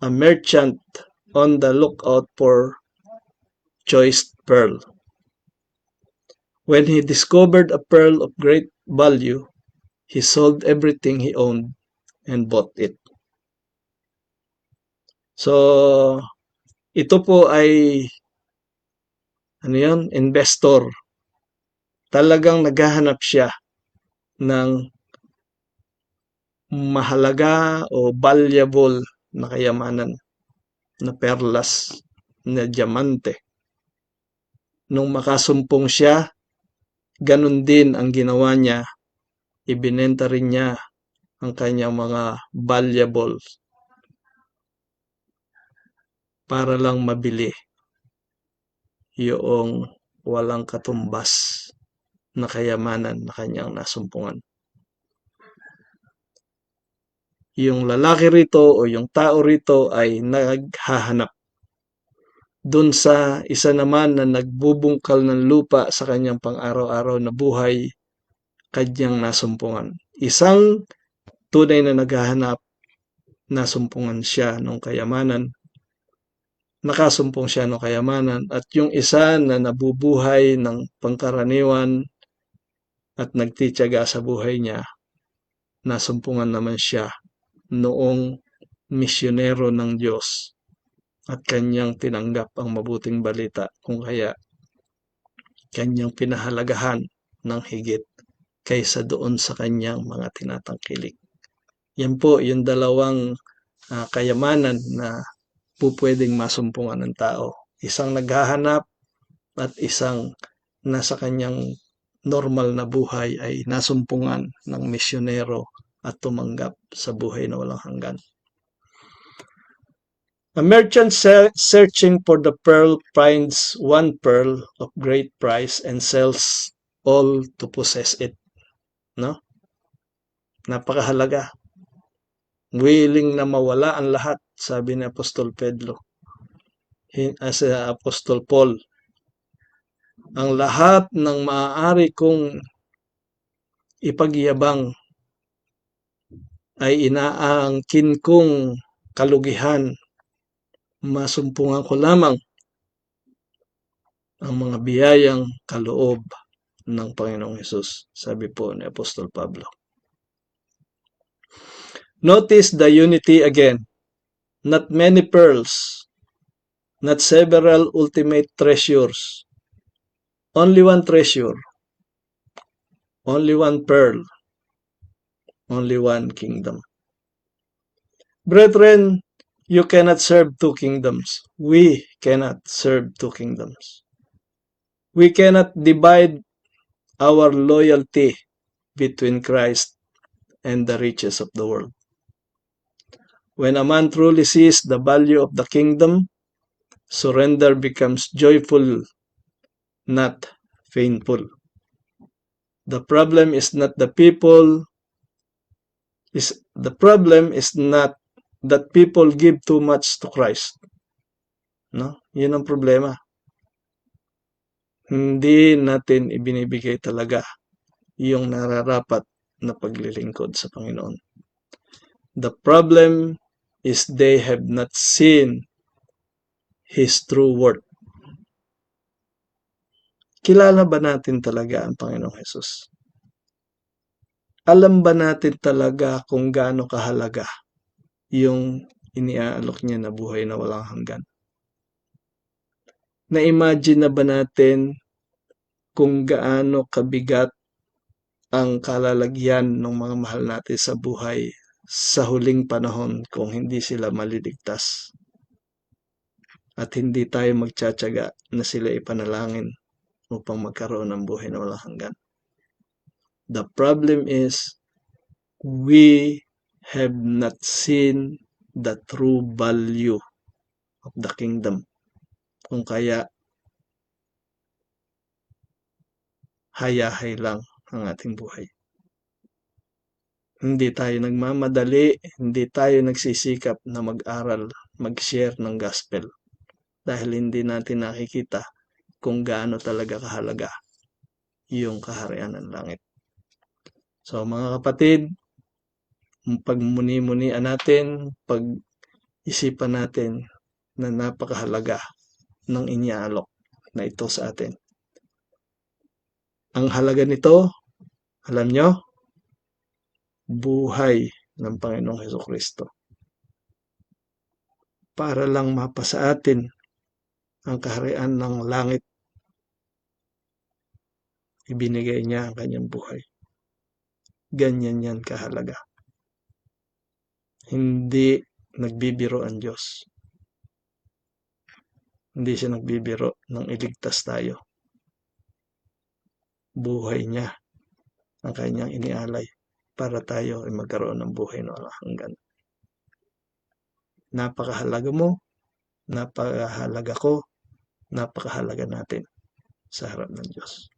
a merchant on the lookout for choice pearl. When he discovered a pearl of great value, he sold everything he owned and bought it. So, ito po ay investor. Talagang naghahanap siya ng mahalaga o valuable na kayamanan, na perlas, na diamante. Nung makasumpong siya, ganun din ang ginawa niya. Ibinenta rin niya ang kanyang mga valuables para lang mabili yung walang katumbas na kayamanan na kanyang nasumpungan. Yung lalaki rito o yung tao rito ay naghahanap dun sa isa naman na nagbubungkal ng lupa sa kanyang pang-araw-araw na buhay, kanyang nasumpungan. Isang tunay na naghahanap, nasumpungan siya ng kayamanan, nakasumpong siya ng kayamanan, at yung isa na nabubuhay ng pangkaraniwan at nagtitiyaga sa buhay niya, nasumpungan naman siya noong misyonero ng Diyos at kanyang tinanggap ang mabuting balita, kung kaya kanyang pinahalagahan ng higit kaysa doon sa kanyang mga tinatangkilik. Yan po yung dalawang kayamanan na pwedeng masumpungan ng tao. Isang naghahanap at isang nasa kanyang normal na buhay ay nasumpungan ng misyonero at tumanggap sa buhay na walang hanggan. A merchant searching for the pearl finds one pearl of great price and sells all to possess it. No? Napakahalaga. Willing na mawala ang lahat, sabi ni Apostol Pedro. As Apostol Paul, ang lahat ng maaari kong ipagyabang ay inaangkin kong kalugihan, masumpungan ko lamang ang mga biyayang kaloob ng Panginoong Hesus, sabi po ni Apostol Pablo. Notice the unity again. Not many pearls, not several ultimate treasures. Only one treasure, only one pearl, only one kingdom. Brethren, you cannot serve two kingdoms. We cannot serve two kingdoms. We cannot divide our loyalty between Christ and the riches of the world. When a man truly sees the value of the kingdom, surrender becomes joyful, not painful. The problem is not that people give too much to Christ. No? Yun ang problema. Hindi natin ibinibigay talaga yung nararapat na paglilingkod sa Panginoon. The problem is they have not seen His true worth. Kilala ba natin talaga ang Panginoong Hesus? Alam ba natin talaga kung gaano kahalaga yung iniaalok niya na buhay na walang hanggan? Na-imagine na ba natin kung gaano kabigat ang kalalagyan ng mga mahal natin sa buhay sa huling panahon kung hindi sila maliligtas? at hindi tayo magtsatsaga na sila ipanalangin upang magkaroon ng buhay na walang hanggan. The problem is, we have not seen the true value of the kingdom. Kung kaya, hayahay lang ang ating buhay. Hindi tayo nagmamadali, hindi tayo nagsisikap na mag-aral, mag-share ng gospel. Dahil hindi natin nakikita kung gaano talaga kahalaga yung kaharian ng langit. So mga kapatid, pagmuni-munian natin, pag-isipan natin na napakahalaga ng iniaalok na ito sa atin. Ang halaga nito, alam nyo, buhay ng Panginoong Hesukristo. Para lang mapasa atin ang kaharian ng langit, ibinigay niya ang kanyang buhay. Ganyan yan kahalaga. Hindi nagbibiro ang Diyos. Hindi siya nagbibiro nang iligtas tayo. Buhay niya ang kanyang inialay para tayo ay magkaroon ng buhay na walang hanggan. Napakahalaga mo, napakahalaga ko, napakahalaga natin sa harap ng Diyos.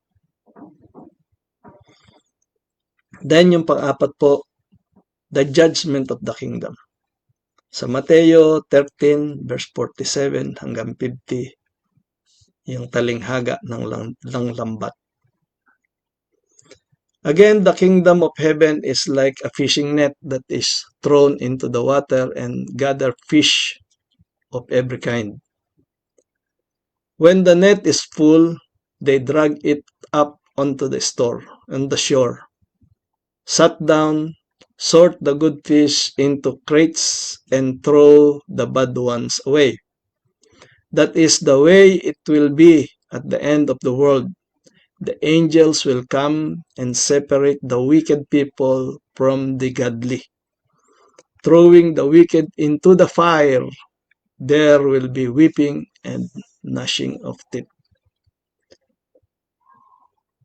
Then yung pang-apat po, the judgment of the kingdom. Sa Mateo 13 verse 47 hanggang 50, yung talinghaga ng lambat. Again, the kingdom of heaven is like a fishing net that is thrown into the water and gather fish of every kind. When the net is full, they drag it up onto the shore, sat down, sort the good fish into crates, and throw the bad ones away. That is the way it will be at the end of the world. The angels will come and separate the wicked people from the godly. Throwing the wicked into the fire, there will be weeping and gnashing of teeth.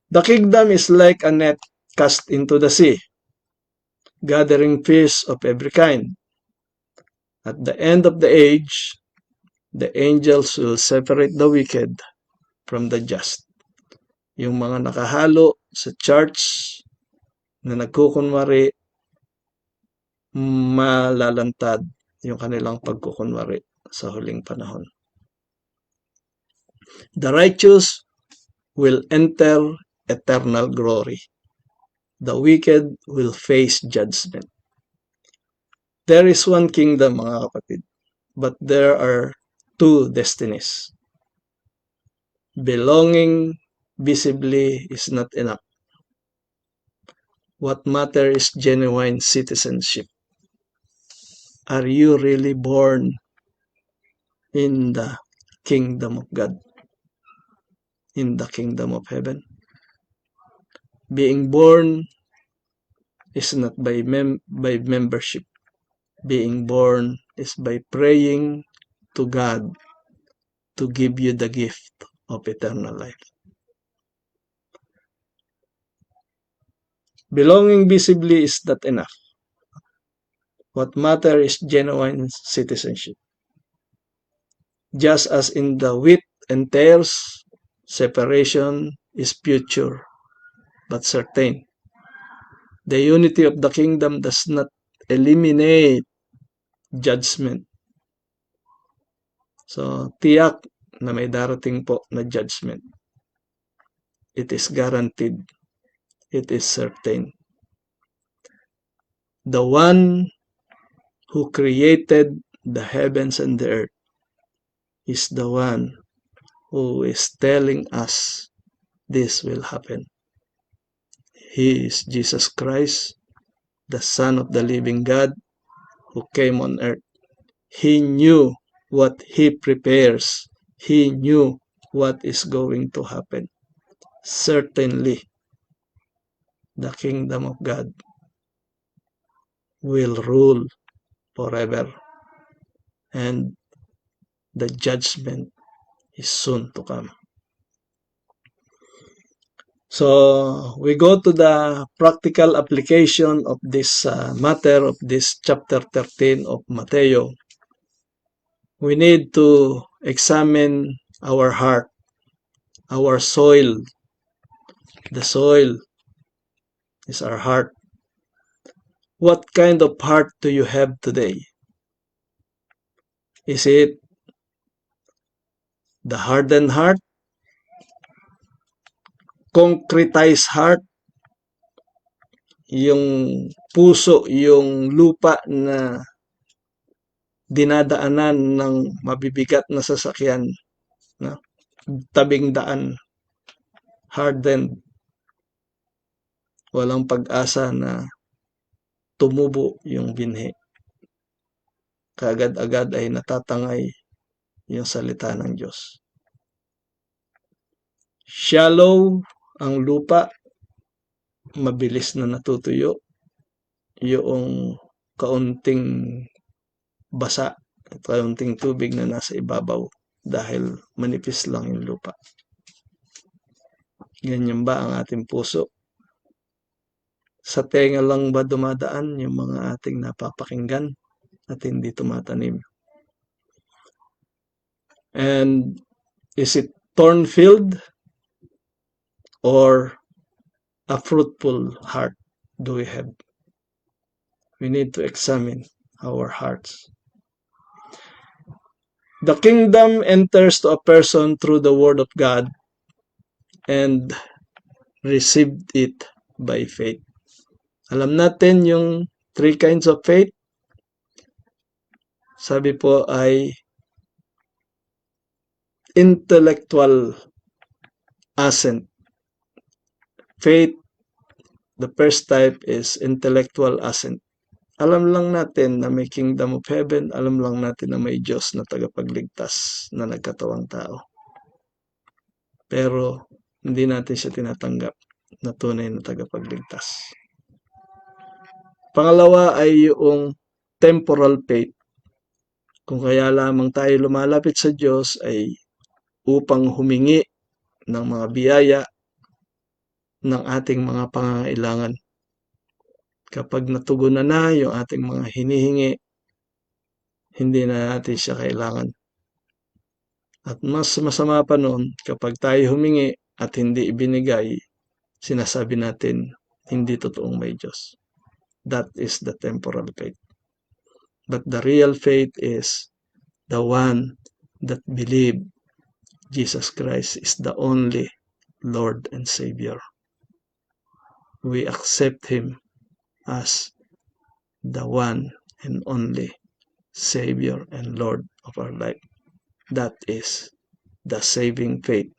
The kingdom is like a net cast into the sea, gathering fish of every kind. At the end of the age, the angels will separate the wicked from the just. Yung mga nakahalo sa church na nagkukunwari, malalantad yung kanilang pagkukunwari sa huling panahon. The righteous will enter eternal glory. The wicked will face judgment. There is one kingdom, mga kapatid, but there are two destinies. Belonging visibly is not enough. What matters is genuine citizenship. Are you really born in the kingdom of God? In the kingdom of heaven? Being born is not by membership. Being born is by praying to God to give you the gift of eternal life. Belonging visibly is not enough. What matters is genuine citizenship. Just as in the wheat and tares, separation is future but certain. The unity of the kingdom does not eliminate judgment. So, tiyak na may darating po na judgment. It is guaranteed. It is certain. The one who created the heavens and the earth is the one who is telling us this will happen. He is Jesus Christ, the Son of the living God, who came on earth. He knew what He prepares. He knew what is going to happen. Certainly, the kingdom of God will rule forever. And the judgment is soon to come. So we go to the practical application of this matter of this chapter 13 of Matthew. We need to examine our heart, our soil. The soil is our heart. What kind of heart do you have today? Is it the hardened heart, concretized heart, yung puso, yung lupa na dinadaanan ng mabibigat na sasakyan, no? Tabing daan, hardened, walang pag-asa na tumubo yung binhi. Kaagad-agad ay natatangay yung salita ng Diyos. Shallow ang lupa, mabilis na natutuyo. Yung kaunting basa, kaunting tubig na nasa ibabaw dahil manipis lang yung lupa. Ganyan ba ang ating puso? Sa tenga lang ba dumadaan yung mga ating napapakinggan at hindi tumatanim? And is it thorn-filled or a fruitful heart do we have? We need to examine our hearts. The kingdom enters to a person through the word of God and received it by faith. Alam natin yung three kinds of faith. Sabi po ay intellectual assent. Faith, the first type is intellectual assent. Alam lang natin na may kingdom of heaven, alam lang natin na may Diyos na tagapagligtas na nagkatawang tao. Pero hindi natin siya tinatanggap na tunay na tagapagligtas. Pangalawa ay yung temporal faith. Kung kaya lamang tayo lumalapit sa Diyos ay upang humingi ng mga biyaya ng ating mga pangangailangan. Kapag natugunan na yung ating mga hinihingi, hindi na natin siya kailangan. At mas masama pa noon, kapag tayo humingi at hindi ibinigay, sinasabi natin, hindi totoong may Diyos. That is the temporal faith. But the real faith is the one that believe Jesus Christ is the only Lord and Savior. We accept Him as the one and only Savior and Lord of our life. That is the saving faith.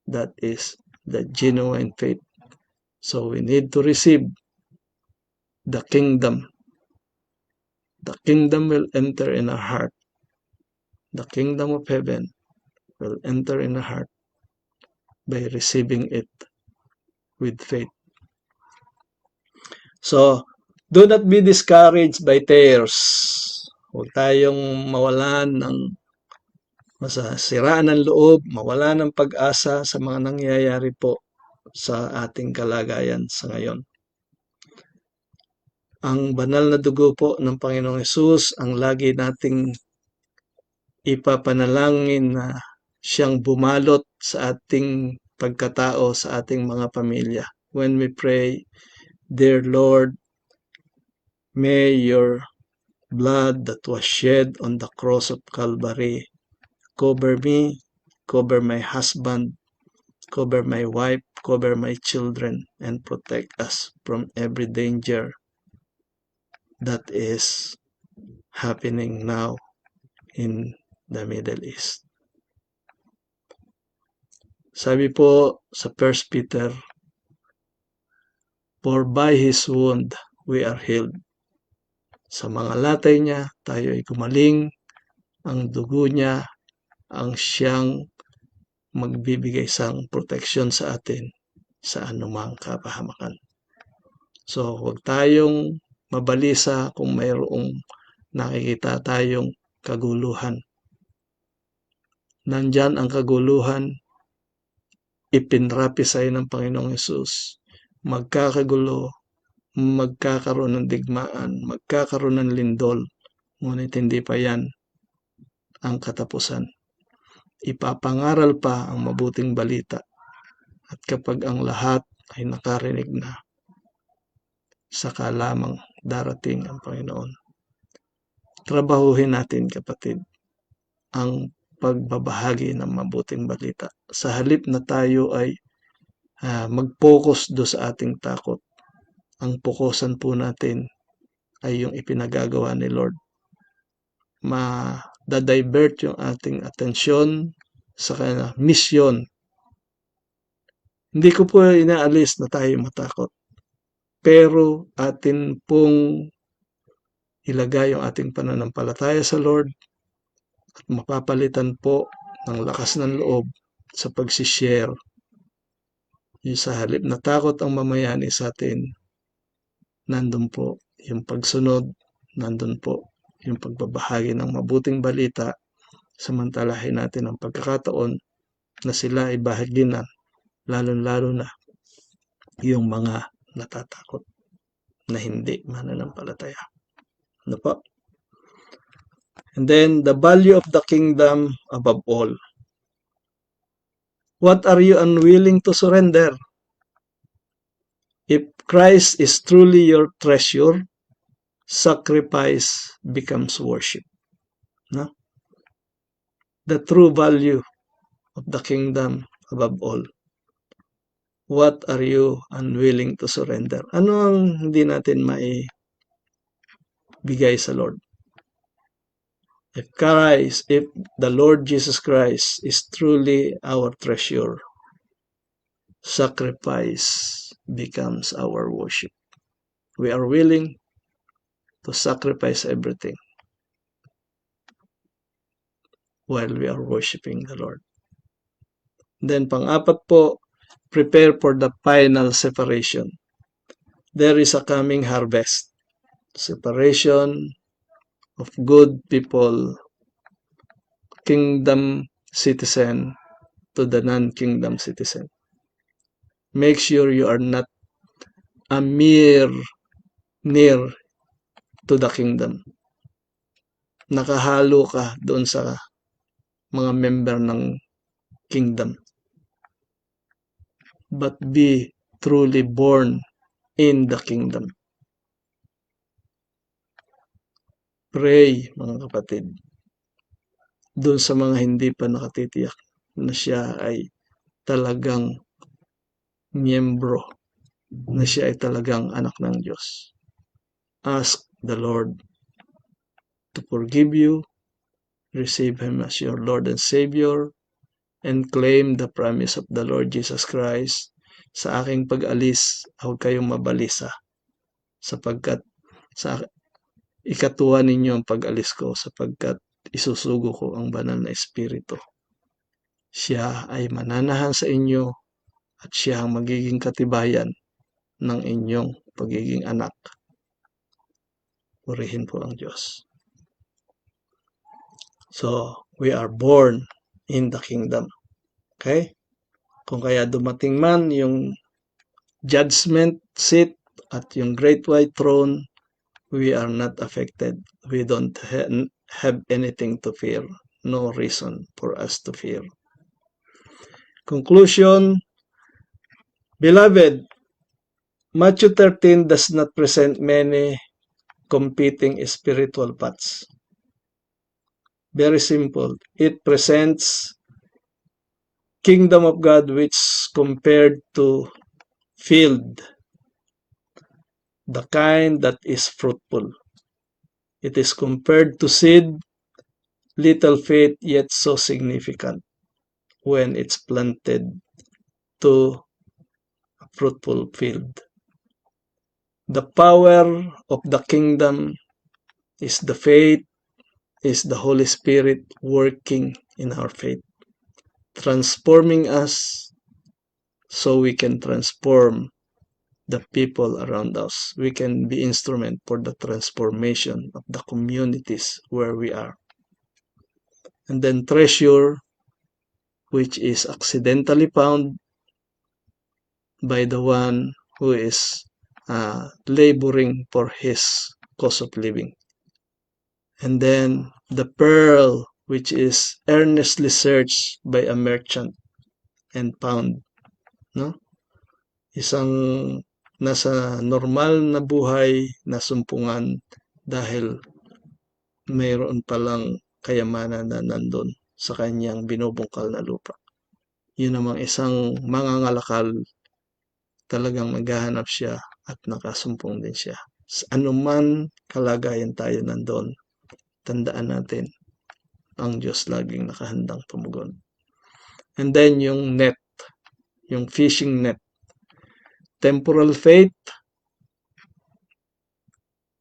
That is the genuine faith. So we need to receive the kingdom. The kingdom will enter in our heart. The kingdom of heaven will enter in our heart by receiving it with faith. So, do not be discouraged by tears. Huwag tayong mawalan ng masasiraan ng loob, mawalan ng pag-asa sa mga nangyayari po sa ating kalagayan sa ngayon. Ang banal na dugo po ng Panginoong Hesus ang lagi nating ipapanalangin na siyang bumalot sa ating pagkatao, sa ating mga pamilya. When we pray, Dear Lord, may your blood that was shed on the cross of Calvary cover me, cover my husband, cover my wife, cover my children, and protect us from every danger that is happening now in the Middle East. Sabi po sa 1 Peter, for by His wound we are healed. Sa mga latay niya, tayo ay gumaling. Ang dugo niya ang siyang magbibigay sang proteksyon sa atin sa anumang kapahamakan. So, huwag tayong mabalisa kung mayroong nakikita tayong kaguluhan. nandyan ang kaguluhan, ipinrapisay ng Panginoong Hesus. Magkakagulo, magkakaroon ng digmaan, magkakaroon ng lindol, ngunit hindi pa yan ang katapusan. Ipapangaral pa ang mabuting balita. At kapag ang lahat ay nakarinig na, saka lamang darating ang Panginoon. Trabahuhin natin, kapatid, ang pagbabahagi ng mabuting balita. Sa halip na tayo ay mag-focus do sa ating takot, ang pokusan po natin ay yung ipinagagawa ni Lord. Ma-divert yung ating atensyon sa kanya misyon. Hindi ko po inaalis na tayo matakot, pero atin pong ilagay yung ating pananampalataya sa Lord at mapapalitan po ng lakas ng loob sa pagsishare. Yung sa halip na takot ang mamayani sa atin, nandun po yung pagsunod, nandun po yung pagbabahagi ng mabuting balita, samantalahin natin ang pagkakataon na sila ay bahaginan, lalo-lalo na yung mga natatakot na hindi mananampalataya. Ano po? And then, the value of the kingdom above all. What are you unwilling to surrender? If Christ is truly your treasure, sacrifice becomes worship. No? The true value of the kingdom above all. What are you unwilling to surrender? Ano ang hindi natin maibigay sa Lord? If the Lord Jesus Christ is truly our treasure, sacrifice becomes our worship. We are willing to sacrifice everything while we are worshiping the Lord. Then pang-apat po, prepare for the final separation. There is a coming harvest. Separation of good people, kingdom citizen to the non-kingdom citizen. Make sure you are not a mere near to the kingdom. Nakahalo ka doon sa mga member ng kingdom. But be truly born in the kingdom. Pray, mga kapatid, doon sa mga hindi pa nakatitiyak na siya ay talagang miyembro, na siya ay talagang anak ng Diyos. Ask the Lord to forgive you, receive Him as your Lord and Savior, and claim the promise of the Lord Jesus Christ. Sa aking pag-alis, huwag kayong mabalisa, sapagkat sa ikatuwa ninyo ang pag-alis ko, sapagkat isusugo ko ang banal na Espiritu. Siya ay mananahan sa inyo at siya ang magiging katibayan ng inyong pagiging anak. Purihin po ang Diyos. So, we are born in the kingdom. Okay? Kung kaya dumating man yung judgment seat at yung great white throne, we are not affected. We don't have anything to fear. No reason for us to fear. Conclusion, beloved, Matthew 13 does not present many competing spiritual paths. Very simple. It presents kingdom of God which compared to field, the kind that is fruitful. It is compared to seed, little faith yet so significant when it's planted to a fruitful field. The power of the kingdom is the faith, is the Holy Spirit working in our faith, transforming us so we can transform the people around us. We can be instrument for the transformation of the communities where we are. And then treasure, which is accidentally found by the one who is laboring for his cost of living. And then the pearl, which is earnestly searched by a merchant and found. No? Isang nasa normal na buhay na sumpungan dahil mayroon palang kayamanan na nandun sa kanyang binubungkal na lupa. Yun namang isang mangangalakal, talagang naghahanap siya at nakasumpong din siya. Sa anuman kalagayan tayo nandun, tandaan natin, ang Diyos laging nakahandang tumugon. And then yung net, yung fishing net. Temporal faith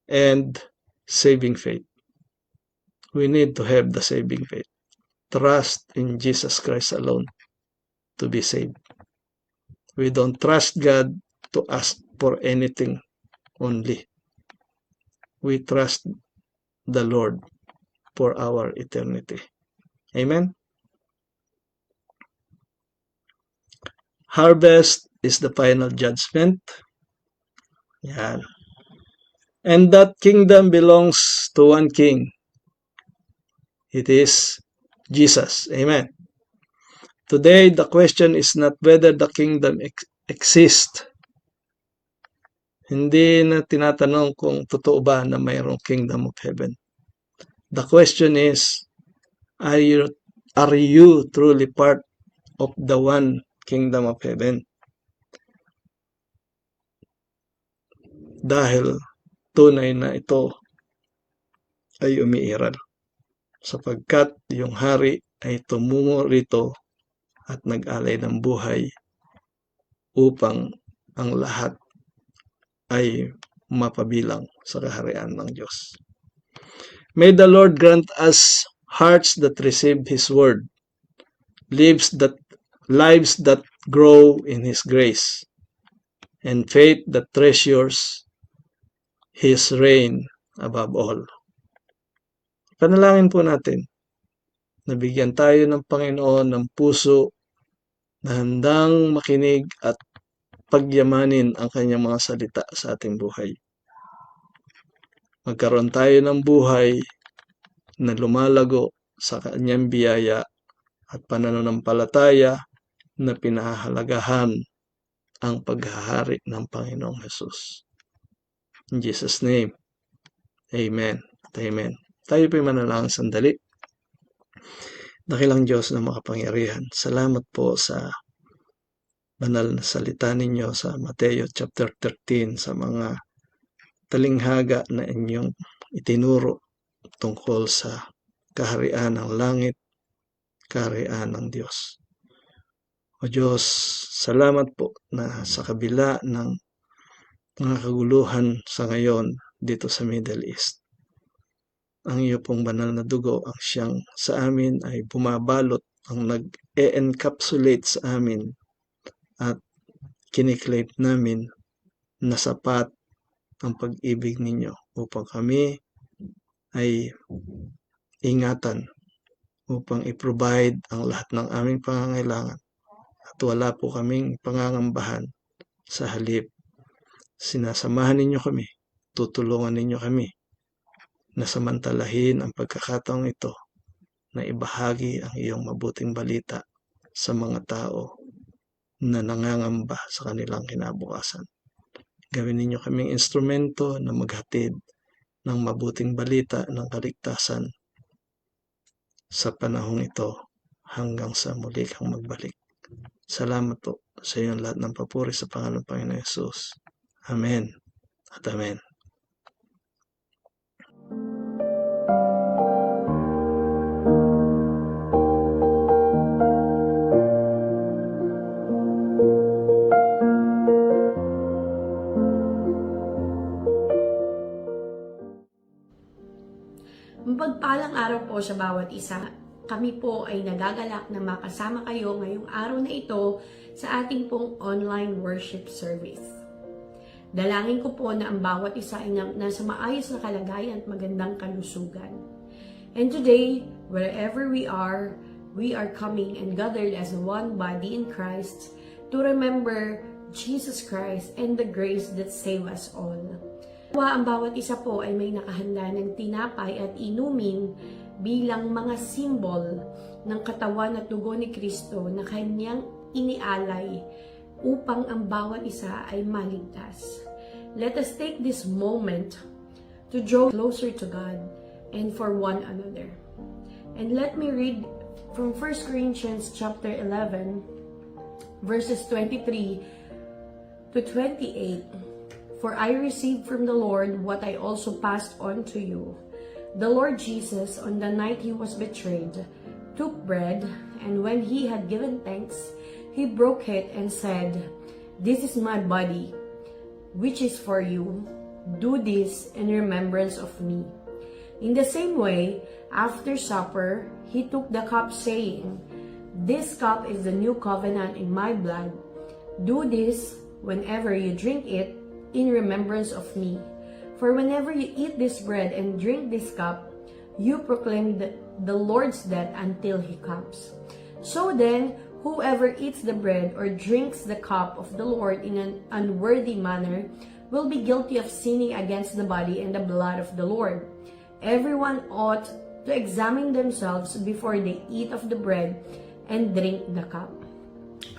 and saving faith. We need to have the saving faith. Trust in Jesus Christ alone to be saved. We don't trust God to ask for anything only. We trust the Lord for our eternity. Amen? Harvest is the final judgment. Yan. And that kingdom belongs to one king. It is Jesus. Amen. Today, the question is not whether the kingdom exists. Hindi na tinatanong kung totoo ba na mayroong kingdom of heaven. The question is, are you truly part of the one kingdom of heaven? Dahil tunay na ito ay umiiral, sapagkat yung hari ay tumungo rito at nag-alay ng buhay upang ang lahat ay mapabilang sa kaharian ng Diyos. May the Lord grant us hearts that receive His word, lives that grow in His grace, and faith that treasures His reign above all. Panalangin po natin, nabigyan tayo ng Panginoon ng puso na handang makinig at pagyamanin ang kanyang mga salita sa ating buhay. Magkaroon tayo ng buhay na lumalago sa kanyang biyaya at pananampalataya na pinahahalagahan ang paghahari ng Panginoong Hesus. In Jesus' name, Amen at Amen. Tayo po'y manalangin sandali. Dakilang Diyos na makapangyarihan, salamat po sa banal na salita ninyo sa Mateo chapter 13 sa mga talinghaga na inyong itinuro tungkol sa kaharian ng langit, kaharian ng Diyos. O Diyos, salamat po na sa kabila ng mga kaguluhan sa ngayon dito sa Middle East, ang iyo pong banal na dugo ang siyang sa amin ay bumabalot, ang nag-e-encapsulate sa amin at kiniklaim namin na sapat ang pag-ibig ninyo upang kami ay ingatan, upang i-provide ang lahat ng aming pangangailangan at wala po kaming pangangambahan. Sa halip, sinasamahan ninyo kami, tutulungan ninyo kami na samantalahin ang pagkakataong ito na ibahagi ang iyong mabuting balita sa mga tao na nangangamba sa kanilang kinabukasan. Gawin ninyo kaming instrumento na maghatid ng mabuting balita ng kaligtasan sa panahong ito hanggang sa muli kang magbalik. Salamat po sa iyong lahat ng papuri sa pangalan ng Panginoon Hesus. Amen at Amen. Mapagpalang araw po sa bawat isa. Kami po ay nagagalak na makasama kayo ngayong araw na ito sa ating pong online worship service. Dalangin ko po na ang bawat isa ay nasa maayos na kalagayan at magandang kalusugan. And today, wherever we are, we are coming and gathered as one body in Christ to remember Jesus Christ and the grace that save us all. Ang bawat isa po ay may nakahanda ng tinapay at inumin bilang mga simbol ng katawan at dugo ni Kristo na kanyang inialay upang ang bawat isa ay maligtas. Let us take this moment to draw closer to God and for one another. And let me read from 1 Corinthians chapter 11, verses 23 to 28. For I received from the Lord what I also passed on to you. The Lord Jesus, on the night he was betrayed, took bread, and when he had given thanks, he broke it and said, "This is my body, which is for you. Do this in remembrance of me." In the same way, after supper, he took the cup, saying, "This cup is the new covenant in my blood. Do this whenever you drink it in remembrance of me. For whenever you eat this bread and drink this cup, you proclaim the Lord's death until he comes. So then, whoever eats the bread or drinks the cup of the Lord in an unworthy manner will be guilty of sinning against the body and the blood of the Lord. Everyone ought to examine themselves before they eat of the bread and drink the cup."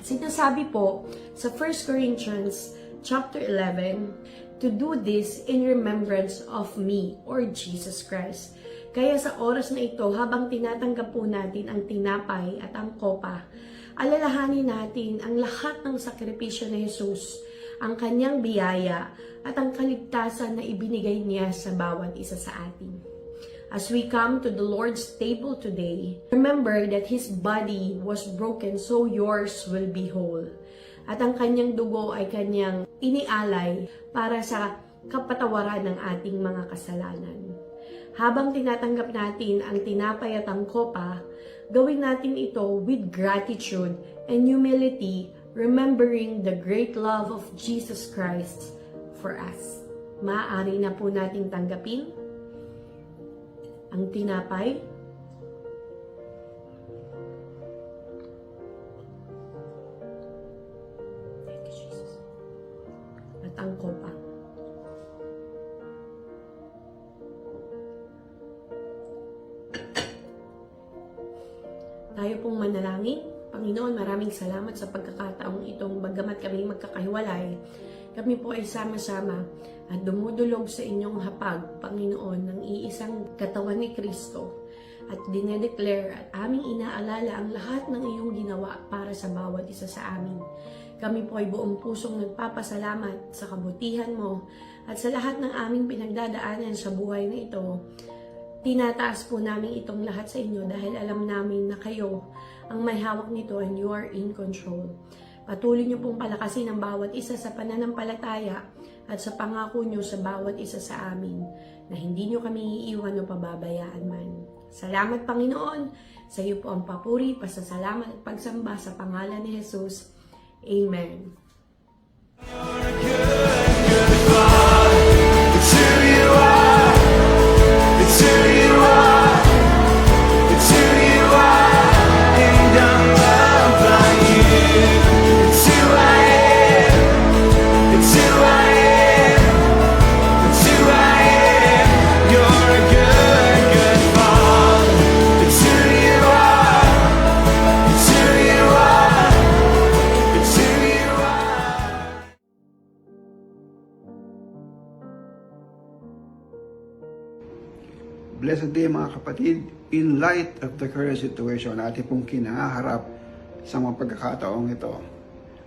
Sinasabi po sa 1 Corinthians chapter 11, to do this in remembrance of me or Jesus Christ. Kaya sa oras na ito, habang tinatanggap po natin ang tinapay at ang kopa, alalahanin natin ang lahat ng sakripisyo ni Jesus, ang kanyang biyaya at ang kaligtasan na ibinigay niya sa bawat isa sa atin. As we come to the Lord's table today, remember that His body was broken so yours will be whole. At ang kanyang dugo ay kanyang inialay para sa kapatawaran ng ating mga kasalanan. Habang tinatanggap natin ang tinapay at ang kopa, gawin natin ito with gratitude and humility, remembering the great love of Jesus Christ for us. Maaari na po nating tanggapin ang tinapay at ang kopa. Tayo pong manalangin. Panginoon, maraming salamat sa pagkakataong itong bagamat kami magkakahiwalay. Kami po ay sama-sama at dumudulog sa inyong hapag, Panginoon, ng iisang katawan ni Kristo. At dinedeclare at aming inaalala ang lahat ng iyong ginawa para sa bawat isa sa amin. Kami po ay buong pusong nagpapasalamat sa kabutihan mo at sa lahat ng aming pinagdadaanan sa buhay na ito. Tinataas po namin itong lahat sa inyo dahil alam namin na kayo ang may hawak nito and you are in control. Patuloy niyo pong palakasin ang bawat isa sa pananampalataya at sa pangako niyo sa bawat isa sa amin na hindi niyo kami iiwan o pababayaan man. Salamat, Panginoon. Sa iyo po ang papuri, pasasalamat at pagsamba sa pangalan ni Jesus. Amen. Blessed day mga kapatid, in light of the current situation na ating pong kinaharap sa mga pagkakataong ito,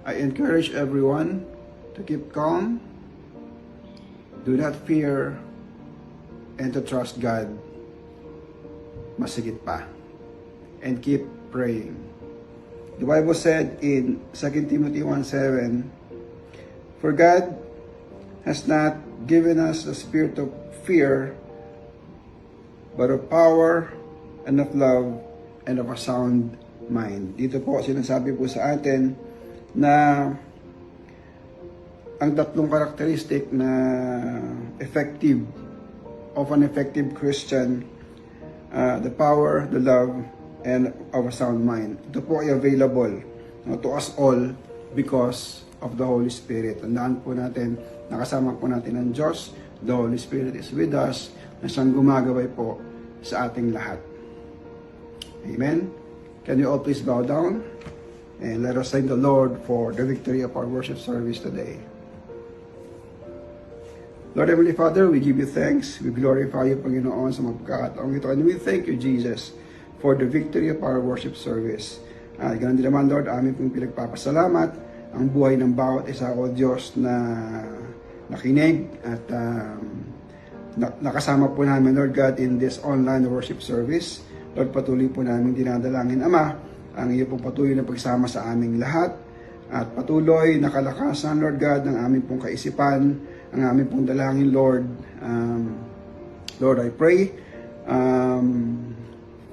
I encourage everyone to keep calm, do not fear, and to trust God masigit pa, and keep praying. The Bible said in 2 Timothy 1:7, "For God has not given us a spirit of fear, but of power and of love and of a sound mind." Dito po sinasabi po sa atin na ang tatlong karakteristik na of an effective Christian, the power, the love, and of a sound mind. Ito po ay available to us all because of the Holy Spirit. Tandaan po natin, nakasama po natin ang Diyos. The Holy Spirit is with us na siyang gumagabay po sa ating lahat. Amen? Can you all please bow down? And let us thank the Lord for the victory of our worship service today. Lord Heavenly Father, we give you thanks. We glorify you, Panginoon, sa mga pagkakataong ito. And we thank you, Jesus, for the victory of our worship service. Ganun din naman, Lord, amin pong pinagpapasalamat ang buhay ng bawat isa, O Diyos, na nakinig at nakasama po namin, Lord God, in this online worship service. Lord, patuloy po namin dinadalangin, Ama, ang iyo pong patuloy na pagsama sa aming lahat at patuloy na kalakasan, Lord God, ng aming pong kaisipan, ang aming pong dalangin, Lord. Lord, I pray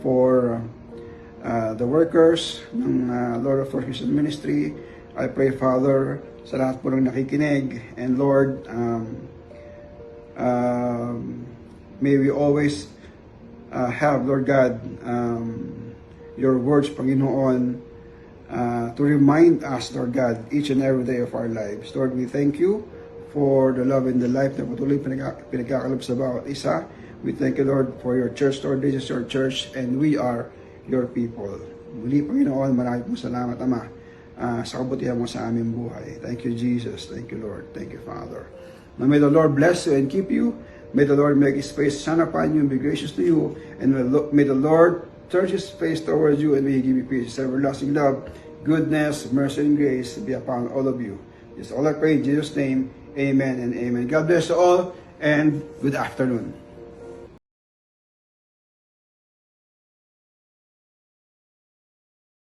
for the workers ng Lord of Lords Christian Ministry. I pray, Father, sa lahat po ng nakikinig. And Lord, may we always have, Lord God, your words, Panginoon, to remind us, Lord God, each and every day of our lives. Lord, we thank you for the love and the life na patuloy pinagkakaloob sa bawat isa. We thank you, Lord, for your church, Lord. This is your church, and we are your people. Muli, Panginoon, marami pong salamat, Ama, sa kabutihan mo sa aming buhay. Thank you, Jesus. Thank you, Lord. Thank you, Father. Now, may the Lord bless you and keep you. May the Lord make His face shine upon you and be gracious to you. And may the Lord turn His face towards you and may He give you peace. His everlasting love, goodness, mercy, and grace be upon all of you. This is all I pray in Jesus' name. Amen and amen. God bless you all and good afternoon.